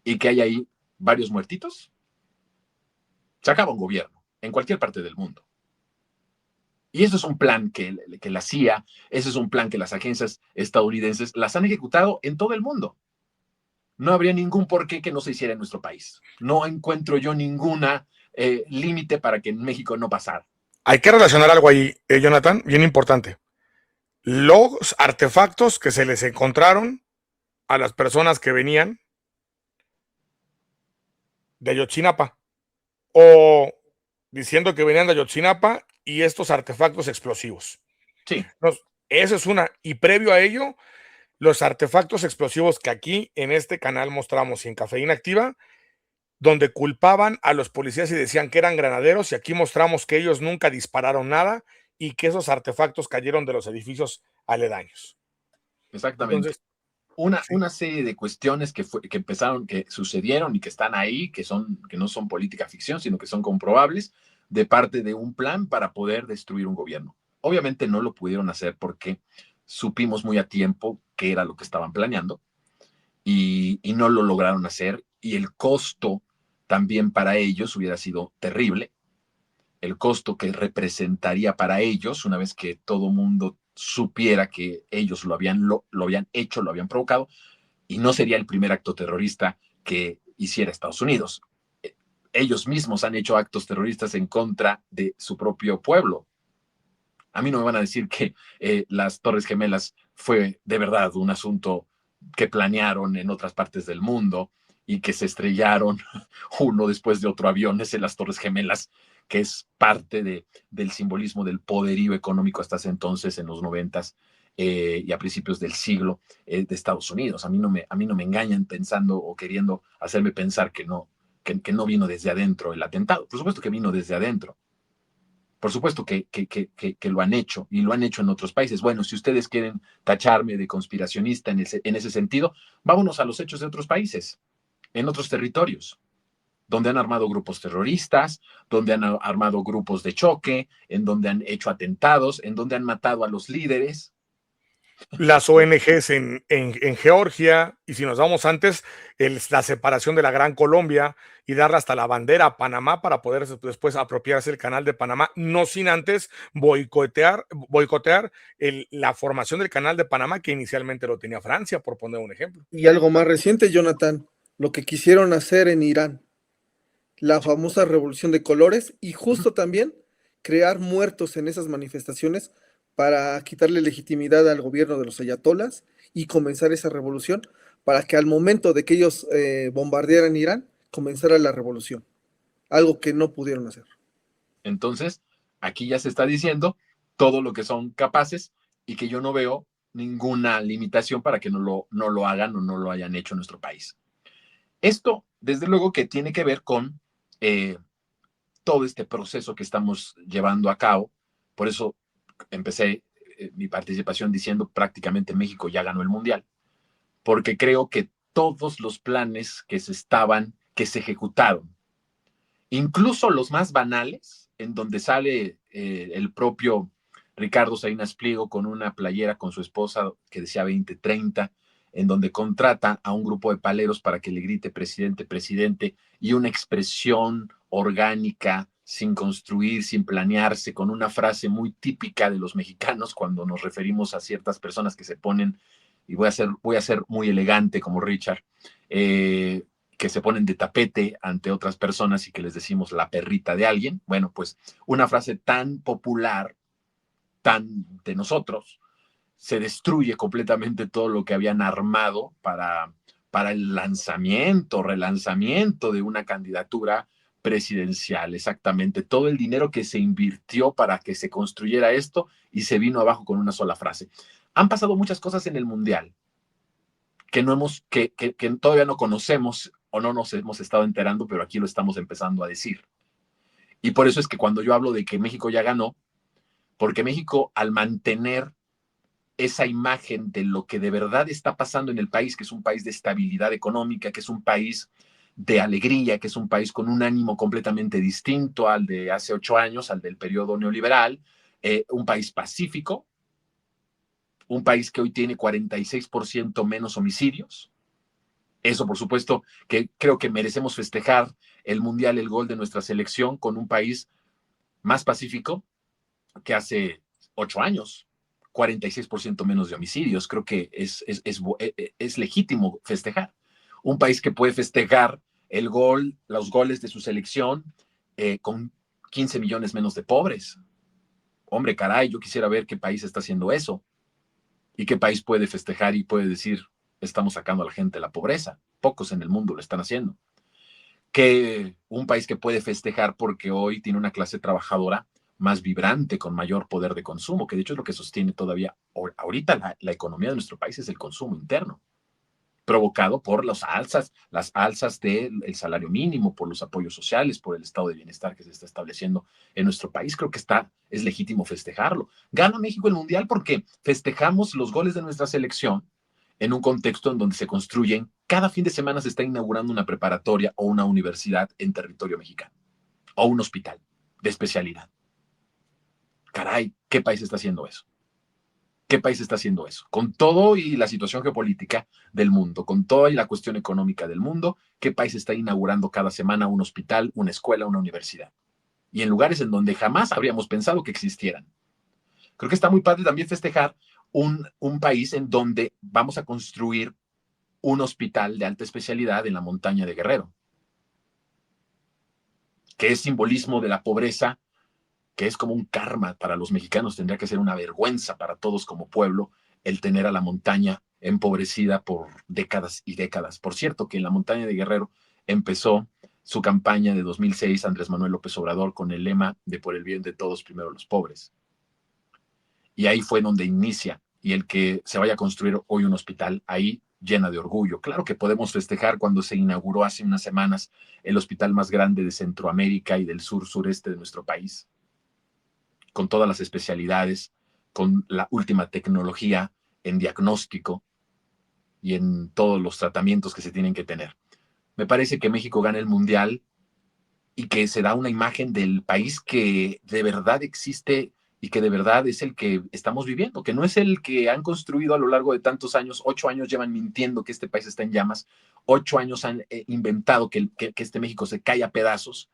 D: y que hay ahí varios muertitos. Se acaba un gobierno en cualquier parte del mundo. Y eso es un plan que la CIA, ese es un plan que las agencias estadounidenses las han ejecutado en todo el mundo. No habría ningún porqué que no se hiciera en nuestro país. No encuentro yo ninguna límite para que en México no pasara.
A: Hay que relacionar algo ahí, Jonathan, bien importante. Los artefactos que se les encontraron a las personas que venían de Ayotzinapa, o diciendo que venían de Ayotzinapa, y estos artefactos explosivos.
D: Sí.
A: Entonces, eso es una. Y previo a ello, los artefactos explosivos que aquí en este canal mostramos y en Cafeína Activa, donde culpaban a los policías y decían que eran granaderos, y aquí mostramos que ellos nunca dispararon nada y que esos artefactos cayeron de los edificios aledaños.
D: Exactamente.
A: Entonces,
D: una serie de cuestiones que empezaron, que sucedieron y que están ahí, que no son política ficción, sino que son comprobables de parte de un plan para poder destruir un gobierno. Obviamente no lo pudieron hacer porque supimos muy a tiempo qué era lo que estaban planeando y no lo lograron hacer, y el costo también para ellos hubiera sido terrible. El costo que representaría para ellos, una vez que todo mundo supiera que ellos lo habían hecho, lo habían provocado, y no sería el primer acto terrorista que hiciera Estados Unidos. Ellos mismos han hecho actos terroristas en contra de su propio pueblo. A mí no me van a decir que las Torres Gemelas fue de verdad un asunto que planearon en otras partes del mundo y que se estrellaron uno después de otro aviones en las Torres Gemelas, que es parte del simbolismo del poderío económico hasta ese entonces, en los 90s y a principios del siglo de Estados Unidos. A mí no me engañan pensando o queriendo hacerme pensar que no vino desde adentro el atentado. Por supuesto que vino desde adentro. Por supuesto que lo han hecho, y lo han hecho en otros países. Bueno, si ustedes quieren tacharme de conspiracionista en ese sentido, vámonos a los hechos de otros países, en otros territorios, donde han armado grupos terroristas, donde han armado grupos de choque, en donde han hecho atentados, en donde han matado a los líderes.
A: Las ONGs en Georgia, y si nos vamos antes, la separación de la Gran Colombia y darle hasta la bandera a Panamá para poder después apropiarse el canal de Panamá, no sin antes boicotear la formación del canal de Panamá, que inicialmente lo tenía Francia, por poner un ejemplo.
B: Y algo más reciente, Jonathan, lo que quisieron hacer en Irán, la famosa revolución de colores, y justo también crear muertos en esas manifestaciones para quitarle legitimidad al gobierno de los ayatolas y comenzar esa revolución, para que al momento de que ellos bombardearan Irán, comenzara la revolución, algo que no pudieron hacer.
D: Entonces, aquí ya se está diciendo todo lo que son capaces, y que yo no veo ninguna limitación para que no lo hagan o no lo hayan hecho en nuestro país. Esto, desde luego, que tiene que ver con todo este proceso que estamos llevando a cabo. Por eso empecé mi participación diciendo prácticamente México ya ganó el Mundial, porque creo que todos los planes que se ejecutaron, incluso los más banales, en donde sale el propio Ricardo Salinas Pliego con una playera con su esposa que decía 2030, en donde contrata a un grupo de paleros para que le grite presidente, presidente, y una expresión orgánica, sin construir, sin planearse, con una frase muy típica de los mexicanos cuando nos referimos a ciertas personas que se ponen, y voy a ser muy elegante como Richard, que se ponen de tapete ante otras personas y que les decimos la perrita de alguien. Bueno, pues una frase tan popular, tan de nosotros, se destruye completamente todo lo que habían armado para el relanzamiento de una candidatura presidencial. Exactamente, todo el dinero que se invirtió para que se construyera esto, y se vino abajo con una sola frase. Han pasado muchas cosas en el Mundial que todavía no conocemos o no nos hemos estado enterando, pero aquí lo estamos empezando a decir. Y por eso es que cuando yo hablo de que México ya ganó, porque México, al mantener esa imagen de lo que de verdad está pasando en el país, que es un país de estabilidad económica, que es un país de alegría, que es un país con un ánimo completamente distinto al de hace 8 años, al del periodo neoliberal, un país pacífico, un país que hoy tiene 46% menos homicidios. Eso, por supuesto, que creo que merecemos festejar el Mundial, el gol de nuestra selección con un país más pacífico que hace 8 años. 46% menos de homicidios. Creo que es legítimo festejar. Un país que puede festejar el gol, los goles de su selección con 15 millones menos de pobres. Hombre, caray, yo quisiera ver qué país está haciendo eso y qué país puede festejar y puede decir, estamos sacando a la gente de la pobreza. Pocos en el mundo lo están haciendo. Que un país que puede festejar porque hoy tiene una clase trabajadora más vibrante, con mayor poder de consumo, que de hecho es lo que sostiene todavía ahorita la economía de nuestro país, es el consumo interno, provocado por las alzas del salario mínimo, por los apoyos sociales, por el estado de bienestar que se está estableciendo en nuestro país. Creo que es legítimo festejarlo. Gana México el Mundial porque festejamos los goles de nuestra selección en un contexto en donde se construyen, cada fin de semana se está inaugurando una preparatoria o una universidad en territorio mexicano, o un hospital de especialidad. Caray, ¿qué país está haciendo eso? ¿Qué país está haciendo eso? Con todo y la situación geopolítica del mundo, con toda y la cuestión económica del mundo, ¿qué país está inaugurando cada semana un hospital, una escuela, una universidad? Y en lugares en donde jamás habríamos pensado que existieran. Creo que está muy padre también festejar un país en donde vamos a construir un hospital de alta especialidad en la montaña de Guerrero, que es simbolismo de la pobreza, que es como un karma para los mexicanos. Tendría que ser una vergüenza para todos como pueblo el tener a la montaña empobrecida por décadas y décadas. Por cierto, que en la montaña de Guerrero empezó su campaña de 2006 Andrés Manuel López Obrador con el lema de por el bien de todos, primero los pobres. Y ahí fue donde inicia. Y el que se vaya a construir hoy un hospital ahí llena de orgullo. Claro que podemos festejar cuando se inauguró hace unas semanas el hospital más grande de Centroamérica y del sureste de nuestro país, con todas las especialidades, con la última tecnología en diagnóstico y en todos los tratamientos que se tienen que tener. Me parece que México gana el Mundial y que se da una imagen del país que de verdad existe y que de verdad es el que estamos viviendo, que no es el que han construido a lo largo de tantos años. 8 años llevan mintiendo que este país está en llamas, 8 años han inventado que este México se cae a pedazos,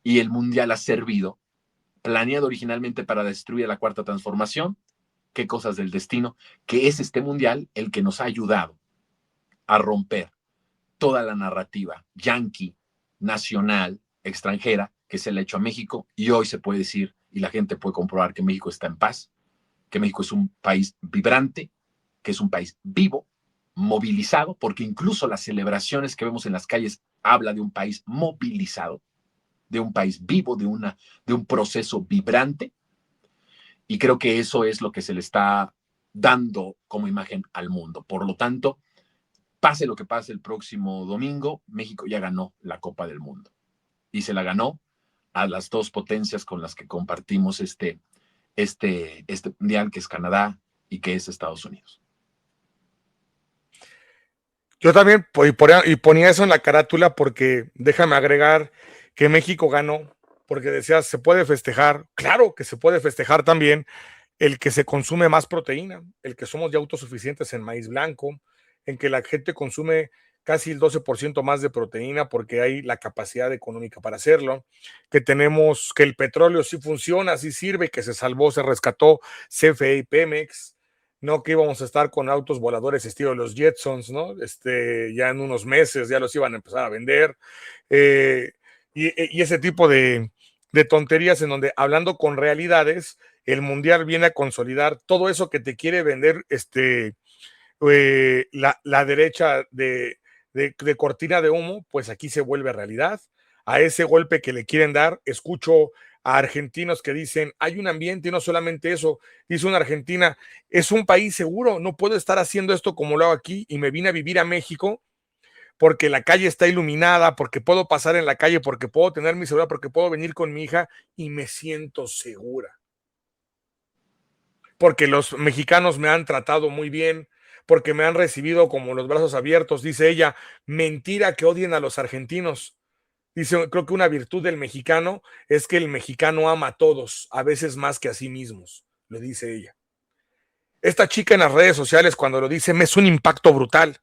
D: y el Mundial ha servido, planeado originalmente para destruir la Cuarta Transformación. Qué cosas del destino, que es este Mundial el que nos ha ayudado a romper toda la narrativa yanqui, nacional, extranjera, que se le ha hecho a México, y hoy se puede decir, y la gente puede comprobar, que México está en paz, que México es un país vibrante, que es un país vivo, movilizado, porque incluso las celebraciones que vemos en las calles habla de un país movilizado, de un país vivo, de un proceso vibrante, y creo que eso es lo que se le está dando como imagen al mundo. Por lo tanto, pase lo que pase el próximo domingo, México ya ganó la Copa del Mundo. Y se la ganó a las dos potencias con las que compartimos este mundial, que es Canadá y que es Estados Unidos.
A: Yo también y ponía eso en la carátula porque déjame agregar que México ganó, porque decías, se puede festejar. Claro que se puede festejar también el que se consume más proteína, el que somos ya autosuficientes en maíz blanco, en que la gente consume casi el 12% más de proteína porque hay la capacidad económica para hacerlo, que tenemos que el petróleo sí funciona, sí sirve, que se salvó, se rescató CFE y Pemex, no que íbamos a estar con autos voladores estilo los Jetsons, ¿no? Ya en unos meses ya los iban a empezar a vender, eh, y ese tipo de tonterías en donde, hablando con realidades, el Mundial viene a consolidar todo eso que te quiere vender la derecha de cortina de humo, pues aquí se vuelve realidad. A ese golpe que le quieren dar, escucho a argentinos que dicen, hay un ambiente, y no solamente eso, dice una argentina, es un país seguro, no puedo estar haciendo esto como lo hago aquí, y me vine a vivir a México porque la calle está iluminada, porque puedo pasar en la calle, porque puedo tener mi seguridad, porque puedo venir con mi hija y me siento segura. porque los mexicanos me han tratado muy bien, porque me han recibido como los brazos abiertos, dice ella. Mentira que odien a los argentinos. Dice, creo que una virtud del mexicano es que el mexicano ama a todos, a veces más que a sí mismos, lo dice ella. Esta chica en las redes sociales cuando lo dice me es un impacto brutal,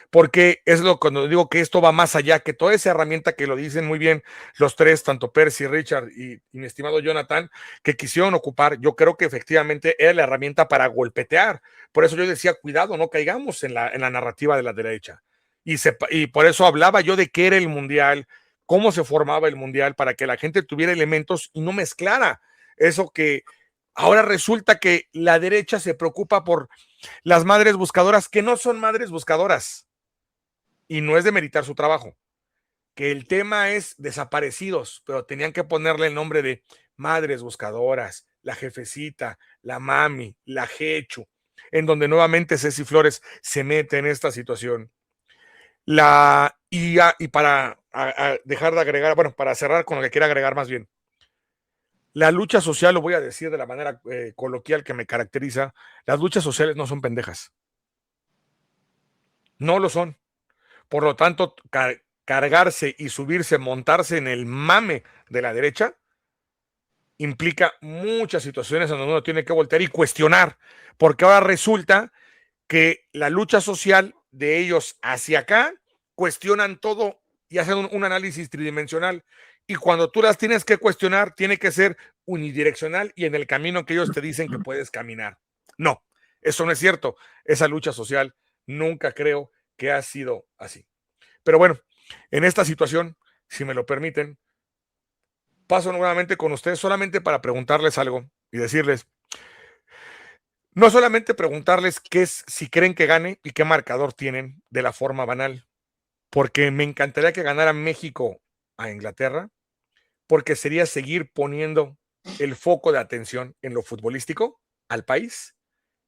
A: porque es lo cuando digo que esto va más allá, que toda esa herramienta que lo dicen muy bien los tres, tanto Percy, Richard y mi estimado Jonathan, que quisieron ocupar, yo creo que efectivamente era la herramienta para golpetear. Por eso yo decía, cuidado, no caigamos en la narrativa de la derecha. Y por eso hablaba yo de qué era el mundial, cómo se formaba el mundial, para que la gente tuviera elementos y no mezclara eso que ahora resulta que la derecha se preocupa por las madres buscadoras, que no son madres buscadoras. Y no es de meritar su trabajo, que el tema es desaparecidos, pero tenían que ponerle el nombre de madres buscadoras, la jefecita, la mami, la jechu, en donde nuevamente Ceci Flores se mete en esta situación. Y para dejar de agregar, bueno, para cerrar con lo que quiera agregar más bien, la lucha social, lo voy a decir de la manera coloquial que me caracteriza, las luchas sociales no son pendejas. No lo son. Por lo tanto, cargarse y subirse, montarse en el mame de la derecha, implica muchas situaciones en donde uno tiene que voltear y cuestionar, porque ahora resulta que la lucha social de ellos hacia acá cuestionan todo y hacen un análisis tridimensional. Y cuando tú las tienes que cuestionar, tiene que ser unidireccional y en el camino que ellos te dicen que puedes caminar. No, eso no es cierto. Esa lucha social nunca creo que ha sido así. Pero bueno, en esta situación, si me lo permiten, paso nuevamente con ustedes solamente para preguntarles algo y decirles, no solamente preguntarles qué es, si creen que gane y qué marcador tienen de la forma banal, porque me encantaría que ganara México a Inglaterra, porque sería seguir poniendo el foco de atención en lo futbolístico al país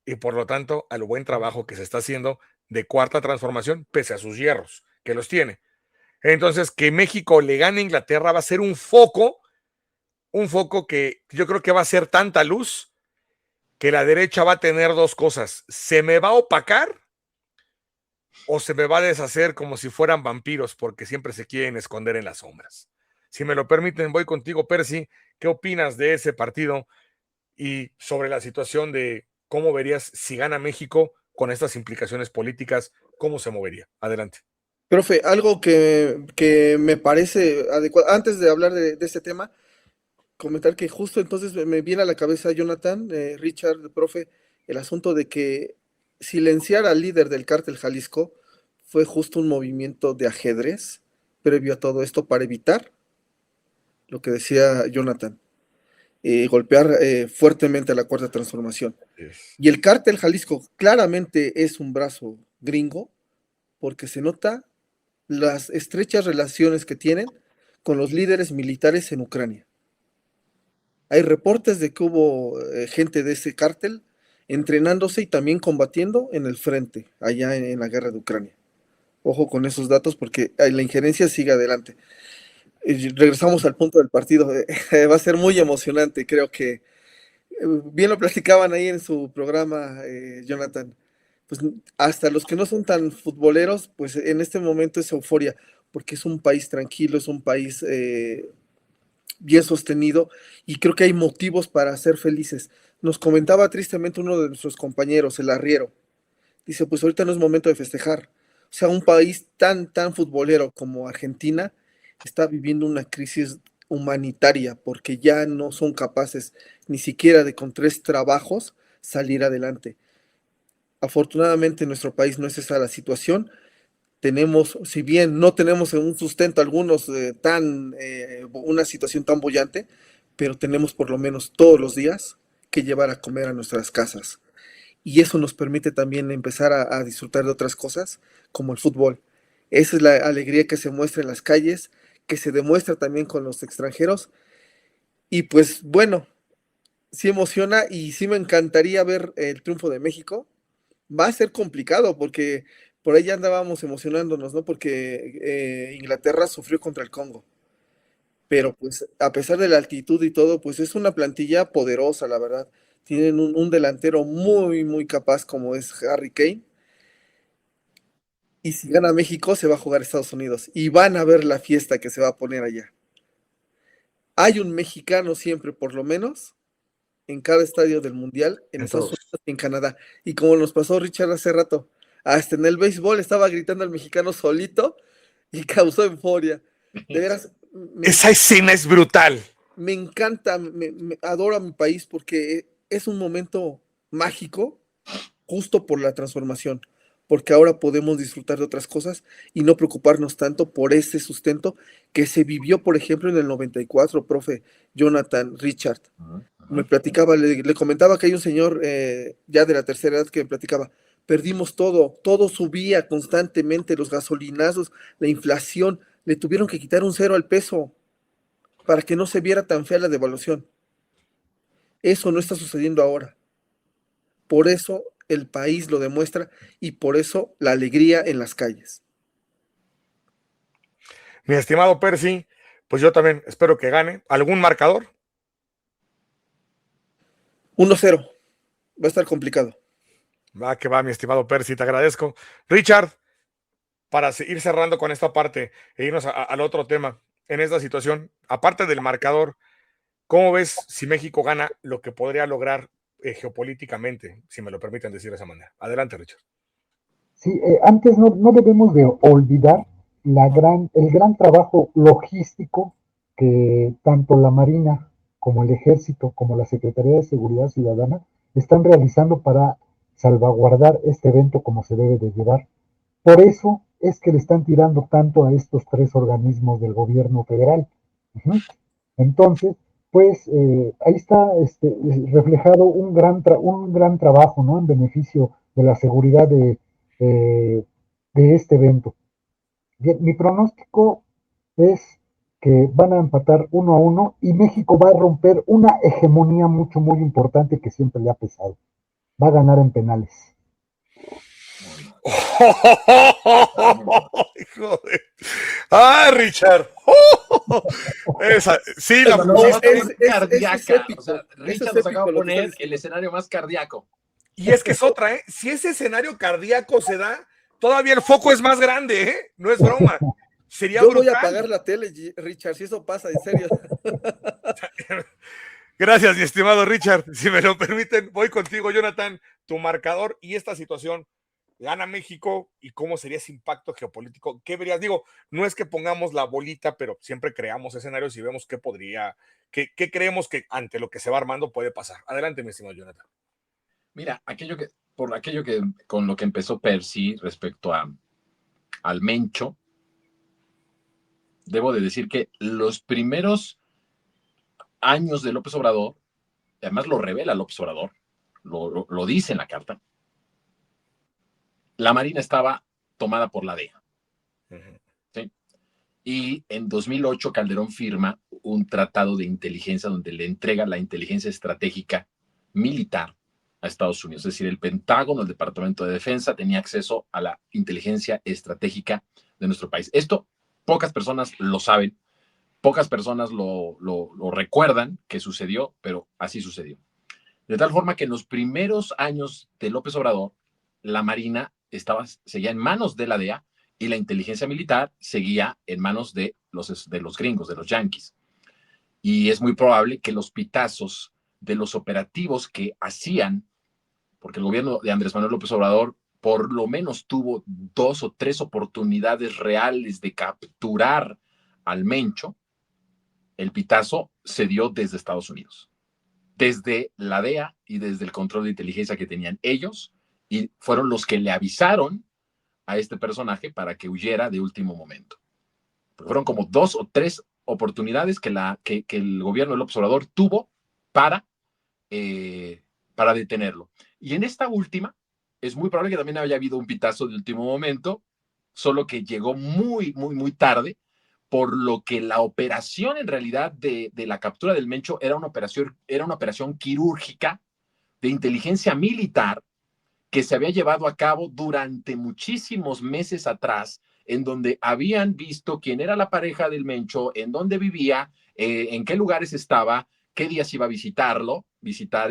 A: y por lo tanto al buen trabajo que se está haciendo de cuarta transformación, pese a sus hierros, que los tiene. Entonces, que México le gane a Inglaterra va a ser un foco que yo creo que va a ser tanta luz que la derecha va a tener dos cosas. Se me va a opacar o se me va a deshacer como si fueran vampiros porque siempre se quieren esconder en las sombras. Si me lo permiten, voy contigo, Percy. ¿Qué opinas de ese partido y sobre la situación de cómo verías si gana México con estas implicaciones políticas? ¿Cómo se movería? Adelante.
B: Profe, algo que me parece adecuado, antes de hablar de este tema, comentar que justo entonces me viene a la cabeza, Jonathan, Richard, profe, el asunto de que silenciar al líder del cártel Jalisco fue justo un movimiento de ajedrez previo a todo esto para evitar lo que decía Jonathan, golpear fuertemente a la Cuarta Transformación.
A: Yes.
B: Y el cártel Jalisco claramente es un brazo gringo porque se nota las estrechas relaciones que tienen con los líderes militares en Ucrania. Hay reportes de que hubo gente de ese cártel entrenándose y también combatiendo en el frente, allá en la guerra de Ucrania. Ojo con esos datos porque la injerencia sigue adelante. Y regresamos al punto del partido. Va a ser muy emocionante, creo que bien lo platicaban ahí en su programa, Jonathan. Pues hasta los que no son tan futboleros, pues en este momento es euforia, porque es un país tranquilo, es un país bien sostenido y creo que hay motivos para ser felices. Nos comentaba tristemente uno de nuestros compañeros, el arriero. Dice, pues ahorita no es momento de festejar. O sea, un país tan futbolero como Argentina está viviendo una crisis humanitaria porque ya no son capaces ni siquiera de con 3 trabajos salir adelante. Afortunadamente en nuestro país no es esa la situación. Tenemos, si bien no tenemos un sustento algunos una situación tan bollante, pero tenemos por lo menos todos los días que llevar a comer a nuestras casas. Y eso nos permite también empezar a disfrutar de otras cosas, como el fútbol. Esa es la alegría que se muestra en las calles, que se demuestra también con los extranjeros. Y pues bueno, sí emociona y sí me encantaría ver el triunfo de México. Va a ser complicado porque por ahí ya andábamos emocionándonos, ¿no? Porque Inglaterra sufrió contra el Congo. Pero pues a pesar de la altitud y todo, pues es una plantilla poderosa, la verdad. tienen un delantero muy, muy capaz como es Harry Kane. Y si gana México, se va a jugar a Estados Unidos. Y van a ver la fiesta que se va a poner allá. Hay un mexicano siempre, por lo menos, en cada estadio del Mundial, en
A: En
B: Estados
A: todos.
B: Unidos y en Canadá. Y como nos pasó Richard hace rato, hasta en el béisbol estaba gritando al mexicano solito y causó euforia. De veras,
A: Esa escena es brutal.
B: me encanta, adoro a mi país porque es un momento mágico justo por la transformación, porque ahora podemos disfrutar de otras cosas y no preocuparnos tanto por ese sustento que se vivió, por ejemplo, en el 94, profe Jonathan, Richard. Me platicaba, le comentaba que hay un señor ya de la tercera edad que me platicaba, perdimos todo, todo subía constantemente, los gasolinazos, la inflación, le tuvieron que quitar un cero al peso para que no se viera tan fea la devaluación. Eso no está sucediendo ahora. Por eso el país lo demuestra y por eso la alegría en las calles.
A: Mi estimado Percy, pues yo también espero que gane. ¿Algún marcador?
B: 1-0. Va a estar complicado.
A: Va que va, mi estimado Percy, te agradezco. Richard, para ir cerrando con esta parte e irnos al otro tema, en esta situación, aparte del marcador, ¿cómo ves si México gana lo que podría lograr geopolíticamente, si me lo permiten decir de esa manera? Adelante, Richard.
C: Sí, antes no debemos de olvidar el gran trabajo logístico que tanto la Marina como el Ejército, como la Secretaría de Seguridad Ciudadana están realizando para salvaguardar este evento como se debe de llevar. Por eso es que le están tirando tanto a estos tres organismos del gobierno federal. Uh-huh. Entonces, pues ahí está reflejado un gran trabajo, ¿no? En beneficio de la seguridad de este evento. Bien, mi pronóstico es que van a empatar 1-1 y México va a romper una hegemonía muy importante que siempre le ha pesado. Va a ganar en penales.
A: Joder. ¡Ah, Richard! Esa, sí, la
B: es
D: cardíaca.
B: épico.
D: O sea, Richard
B: es
D: nos acaba de
B: épico lo que está
D: poner el
B: diciendo.
D: escenario más cardíaco.
A: Y es que es otra, ¿eh? Si ese escenario cardíaco se da, todavía el foco es más grande, ¿eh? No es broma. Sería
B: Yo
A: brutal.
B: voy a apagar la tele, Richard, si eso pasa, en serio.
A: Gracias, mi estimado Richard. Si me lo permiten, voy contigo, Jonathan. Tu marcador y esta situación. Gana México y cómo sería ese impacto geopolítico. ¿Qué verías? Digo, no es que pongamos la bolita, pero siempre creamos escenarios y vemos qué podría, qué creemos que ante lo que se va armando puede pasar. Adelante, mi estimado Jonathan.
D: Mira, con lo que empezó Percy respecto al Mencho, debo de decir que los primeros años de López Obrador, además lo revela López Obrador, lo dice en la carta, la Marina estaba tomada por la DEA. ¿Sí? Y en 2008 Calderón firma un tratado de inteligencia donde le entrega la inteligencia estratégica militar a Estados Unidos. Es decir, el Pentágono, el Departamento de Defensa, tenía acceso a la inteligencia estratégica de nuestro país. Esto pocas personas lo saben, pocas personas lo recuerdan que sucedió, pero así sucedió. De tal forma que en los primeros años de López Obrador, la Marina seguía en manos de la DEA y la inteligencia militar seguía en manos de los gringos, de los yanquis. Y es muy probable que los pitazos de los operativos que hacían, porque el gobierno de Andrés Manuel López Obrador por lo menos tuvo 2 o 3 oportunidades reales de capturar al Mencho, el pitazo se dio desde Estados Unidos, desde la DEA y desde el control de inteligencia que tenían ellos, y fueron los que le avisaron a este personaje para que huyera de último momento. Porque fueron como 2 o 3 oportunidades que el gobierno de López Obrador tuvo para detenerlo. Y en esta última, es muy probable que también haya habido un pitazo de último momento, solo que llegó muy tarde, por lo que la operación en realidad de la captura del Mencho era una operación quirúrgica de inteligencia militar que se había llevado a cabo durante muchísimos meses atrás, en donde habían visto quién era la pareja del Mencho, en dónde vivía, en qué lugares estaba, qué días iba a visitar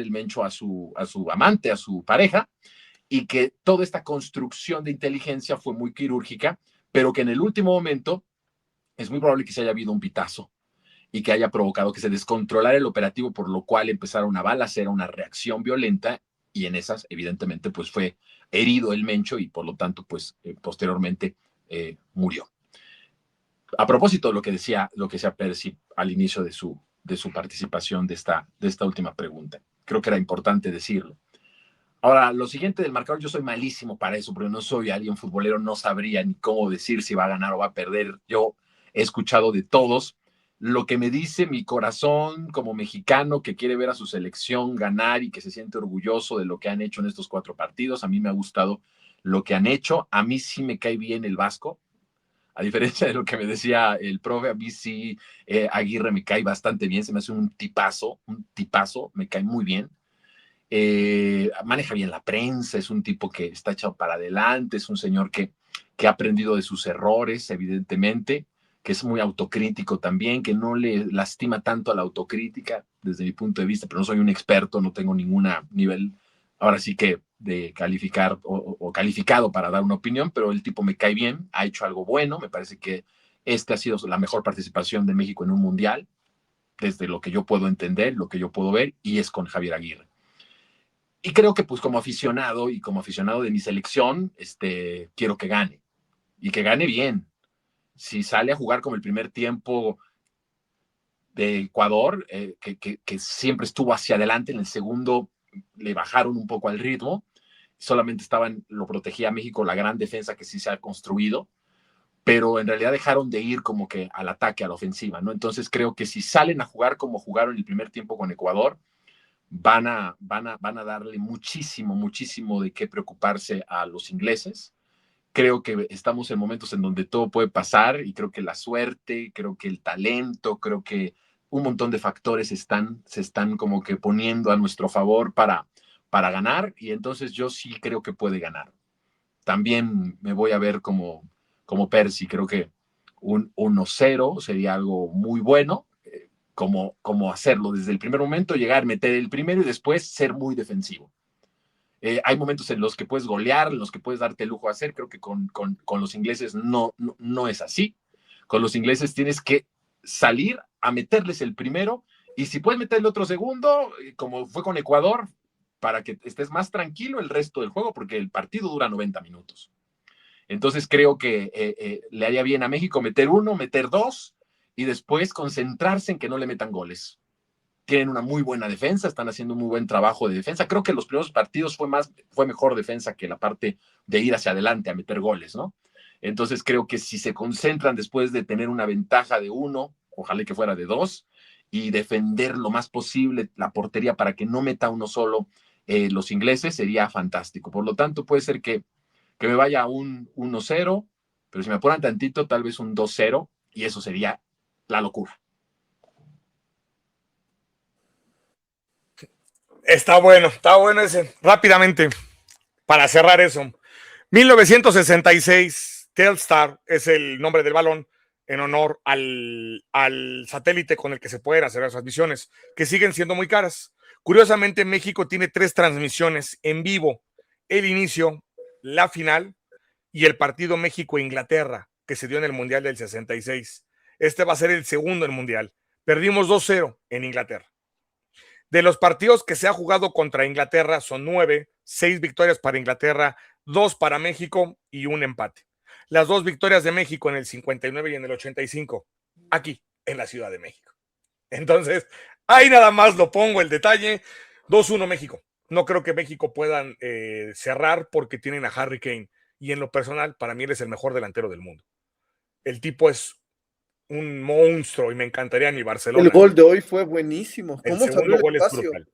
D: el Mencho a su amante, a su pareja, y que toda esta construcción de inteligencia fue muy quirúrgica, pero que en el último momento es muy probable que se haya habido un pitazo y que haya provocado que se descontrolara el operativo, por lo cual empezara una balacera, una reacción violenta, y en esas, evidentemente, pues fue herido el Mencho y por lo tanto, pues posteriormente murió. A propósito de lo que decía Percy al inicio de su participación de esta última pregunta, creo que era importante decirlo. Ahora, lo siguiente del marcador, yo soy malísimo para eso, porque no soy alguien futbolero, no sabría ni cómo decir si va a ganar o va a perder. Yo he escuchado de todos. Lo que me dice mi corazón como mexicano que quiere ver a su selección ganar y que se siente orgulloso de lo que han hecho en estos 4 partidos, a mí me ha gustado lo que han hecho. A mí sí me cae bien el Vasco, a diferencia de lo que me decía el profe, a mí sí Aguirre me cae bastante bien, se me hace un tipazo, me cae muy bien. Maneja bien la prensa, es un tipo que está echado para adelante, es un señor que ha aprendido de sus errores, evidentemente, que es muy autocrítico también, que no le lastima tanto a la autocrítica desde mi punto de vista, pero no soy un experto, no tengo ningún nivel, ahora sí que de calificar o calificado para dar una opinión, pero el tipo me cae bien, ha hecho algo bueno, me parece que ha sido la mejor participación de México en un mundial, desde lo que yo puedo entender, lo que yo puedo ver, y es con Javier Aguirre. Y creo que pues como aficionado de mi selección, quiero que gane y que gane bien. Si sale a jugar como el primer tiempo de Ecuador, que siempre estuvo hacia adelante, en el segundo le bajaron un poco al ritmo, solamente lo protegía a México la gran defensa que sí se ha construido, pero en realidad dejaron de ir como que al ataque, a la ofensiva, ¿no? Entonces creo que si salen a jugar como jugaron el primer tiempo con Ecuador, van a darle muchísimo de qué preocuparse a los ingleses. Creo que estamos en momentos en donde todo puede pasar y creo que la suerte, creo que el talento, creo que un montón de factores se están como que poniendo a nuestro favor para ganar, y entonces yo sí creo que puede ganar. También me voy a ver como Percy, creo que un 1-0 sería algo muy bueno, como hacerlo desde el primer momento, llegar, meter el primero y después ser muy defensivo. Hay momentos en los que puedes golear, en los que puedes darte el lujo de hacer. Creo que con los ingleses no es así. Con los ingleses tienes que salir a meterles el primero, y si puedes meter el otro segundo, como fue con Ecuador, para que estés más tranquilo el resto del juego, porque el partido dura 90 minutos. Entonces creo que le haría bien a México meter 1, meter 2, y después concentrarse en que no le metan goles. Tienen una muy buena defensa, están haciendo un muy buen trabajo de defensa. Creo que los primeros partidos fue mejor defensa que la parte de ir hacia adelante a meter goles, ¿no? Entonces creo que si se concentran después de tener una ventaja de 1, ojalá que fuera de 2, y defender lo más posible la portería para que no meta uno solo los ingleses, sería fantástico. Por lo tanto, puede ser que me vaya a un 1-0, pero si me apuran tantito, tal vez un 2-0, y eso sería la locura.
A: Está bueno ese. Rápidamente, para cerrar eso. 1966, Telstar es el nombre del balón en honor al satélite con el que se pueden hacer las transmisiones, que siguen siendo muy caras. Curiosamente, México tiene 3 transmisiones en vivo: el inicio, la final y el partido México-Inglaterra, que se dio en el Mundial del 66. Este va a ser el segundo en el Mundial. Perdimos 2-0 en Inglaterra. De los partidos que se ha jugado contra Inglaterra son 9, 6 victorias para Inglaterra, 2 para México y un empate. Las 2 victorias de México en el 59 y en el 85, aquí en la Ciudad de México. Entonces, ahí nada más lo pongo el detalle. 2-1 México. No creo que México puedan cerrar porque tienen a Harry Kane, y en lo personal, para mí él es el mejor delantero del mundo. El tipo es un monstruo y me encantaría en mi Barcelona.
B: El gol de hoy fue buenísimo.
A: El
B: ¿Cómo
A: segundo
B: salió el
A: gol es
B: espacio?
A: brutal.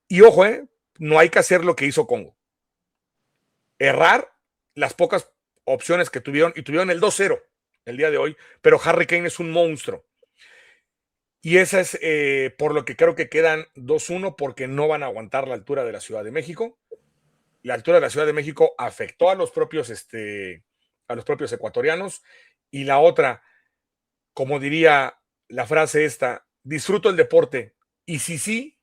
A: Y ojo, no hay que hacer lo que hizo Congo. Errar las pocas opciones que tuvieron, y tuvieron el 2-0 el día de hoy, pero Harry Kane es un monstruo. Y esa es por lo que creo que quedan 2-1, porque no van a aguantar la altura de la Ciudad de México. La altura de la Ciudad de México afectó a los propios ecuatorianos. Y la otra, como diría la frase esta, disfruto el deporte Y si sí,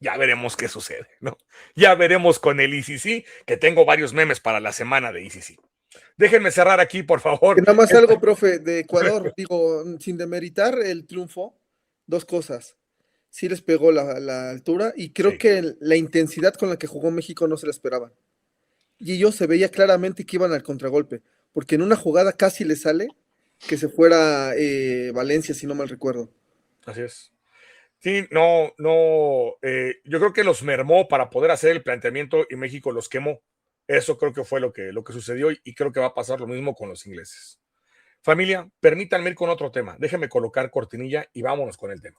A: ya veremos qué sucede, ¿no? Ya veremos con el ICC, que tengo varios memes para la semana de ICC. Déjenme cerrar aquí, por favor.
B: Que nada más algo, profe, de Ecuador, digo, sin demeritar el triunfo, dos cosas. Sí les pegó la altura y creo
A: Sí.
B: que la intensidad con la que jugó México no se la esperaban. Y ellos se veía claramente que iban al contragolpe, porque en una jugada casi le sale que se fuera Valencia, si no mal recuerdo.
A: Así es. Sí, yo creo que los mermó para poder hacer el planteamiento y México los quemó. Eso creo que fue lo que sucedió y creo que va a pasar lo mismo con los ingleses. Familia, permítanme ir con otro tema. Déjenme colocar cortinilla y vámonos con el tema.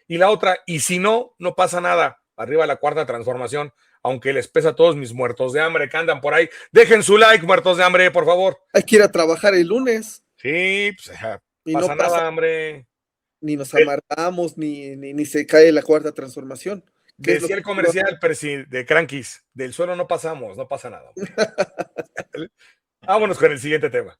A: Y la otra, y si no, no pasa nada. Arriba la cuarta transformación, aunque les pesa a todos mis muertos de hambre que andan por ahí. Dejen su like, muertos de hambre, por favor.
B: Hay que ir a trabajar el lunes
A: Sí, pues
B: y
A: pasa
B: no pasa,
A: nada, hambre.
B: ni nos amargamos, ni se cae la cuarta transformación. ¿Qué es lo
A: Decía
B: que
A: el comercial de Crankies, del suelo no pasamos, no pasa nada. Vámonos con el siguiente tema.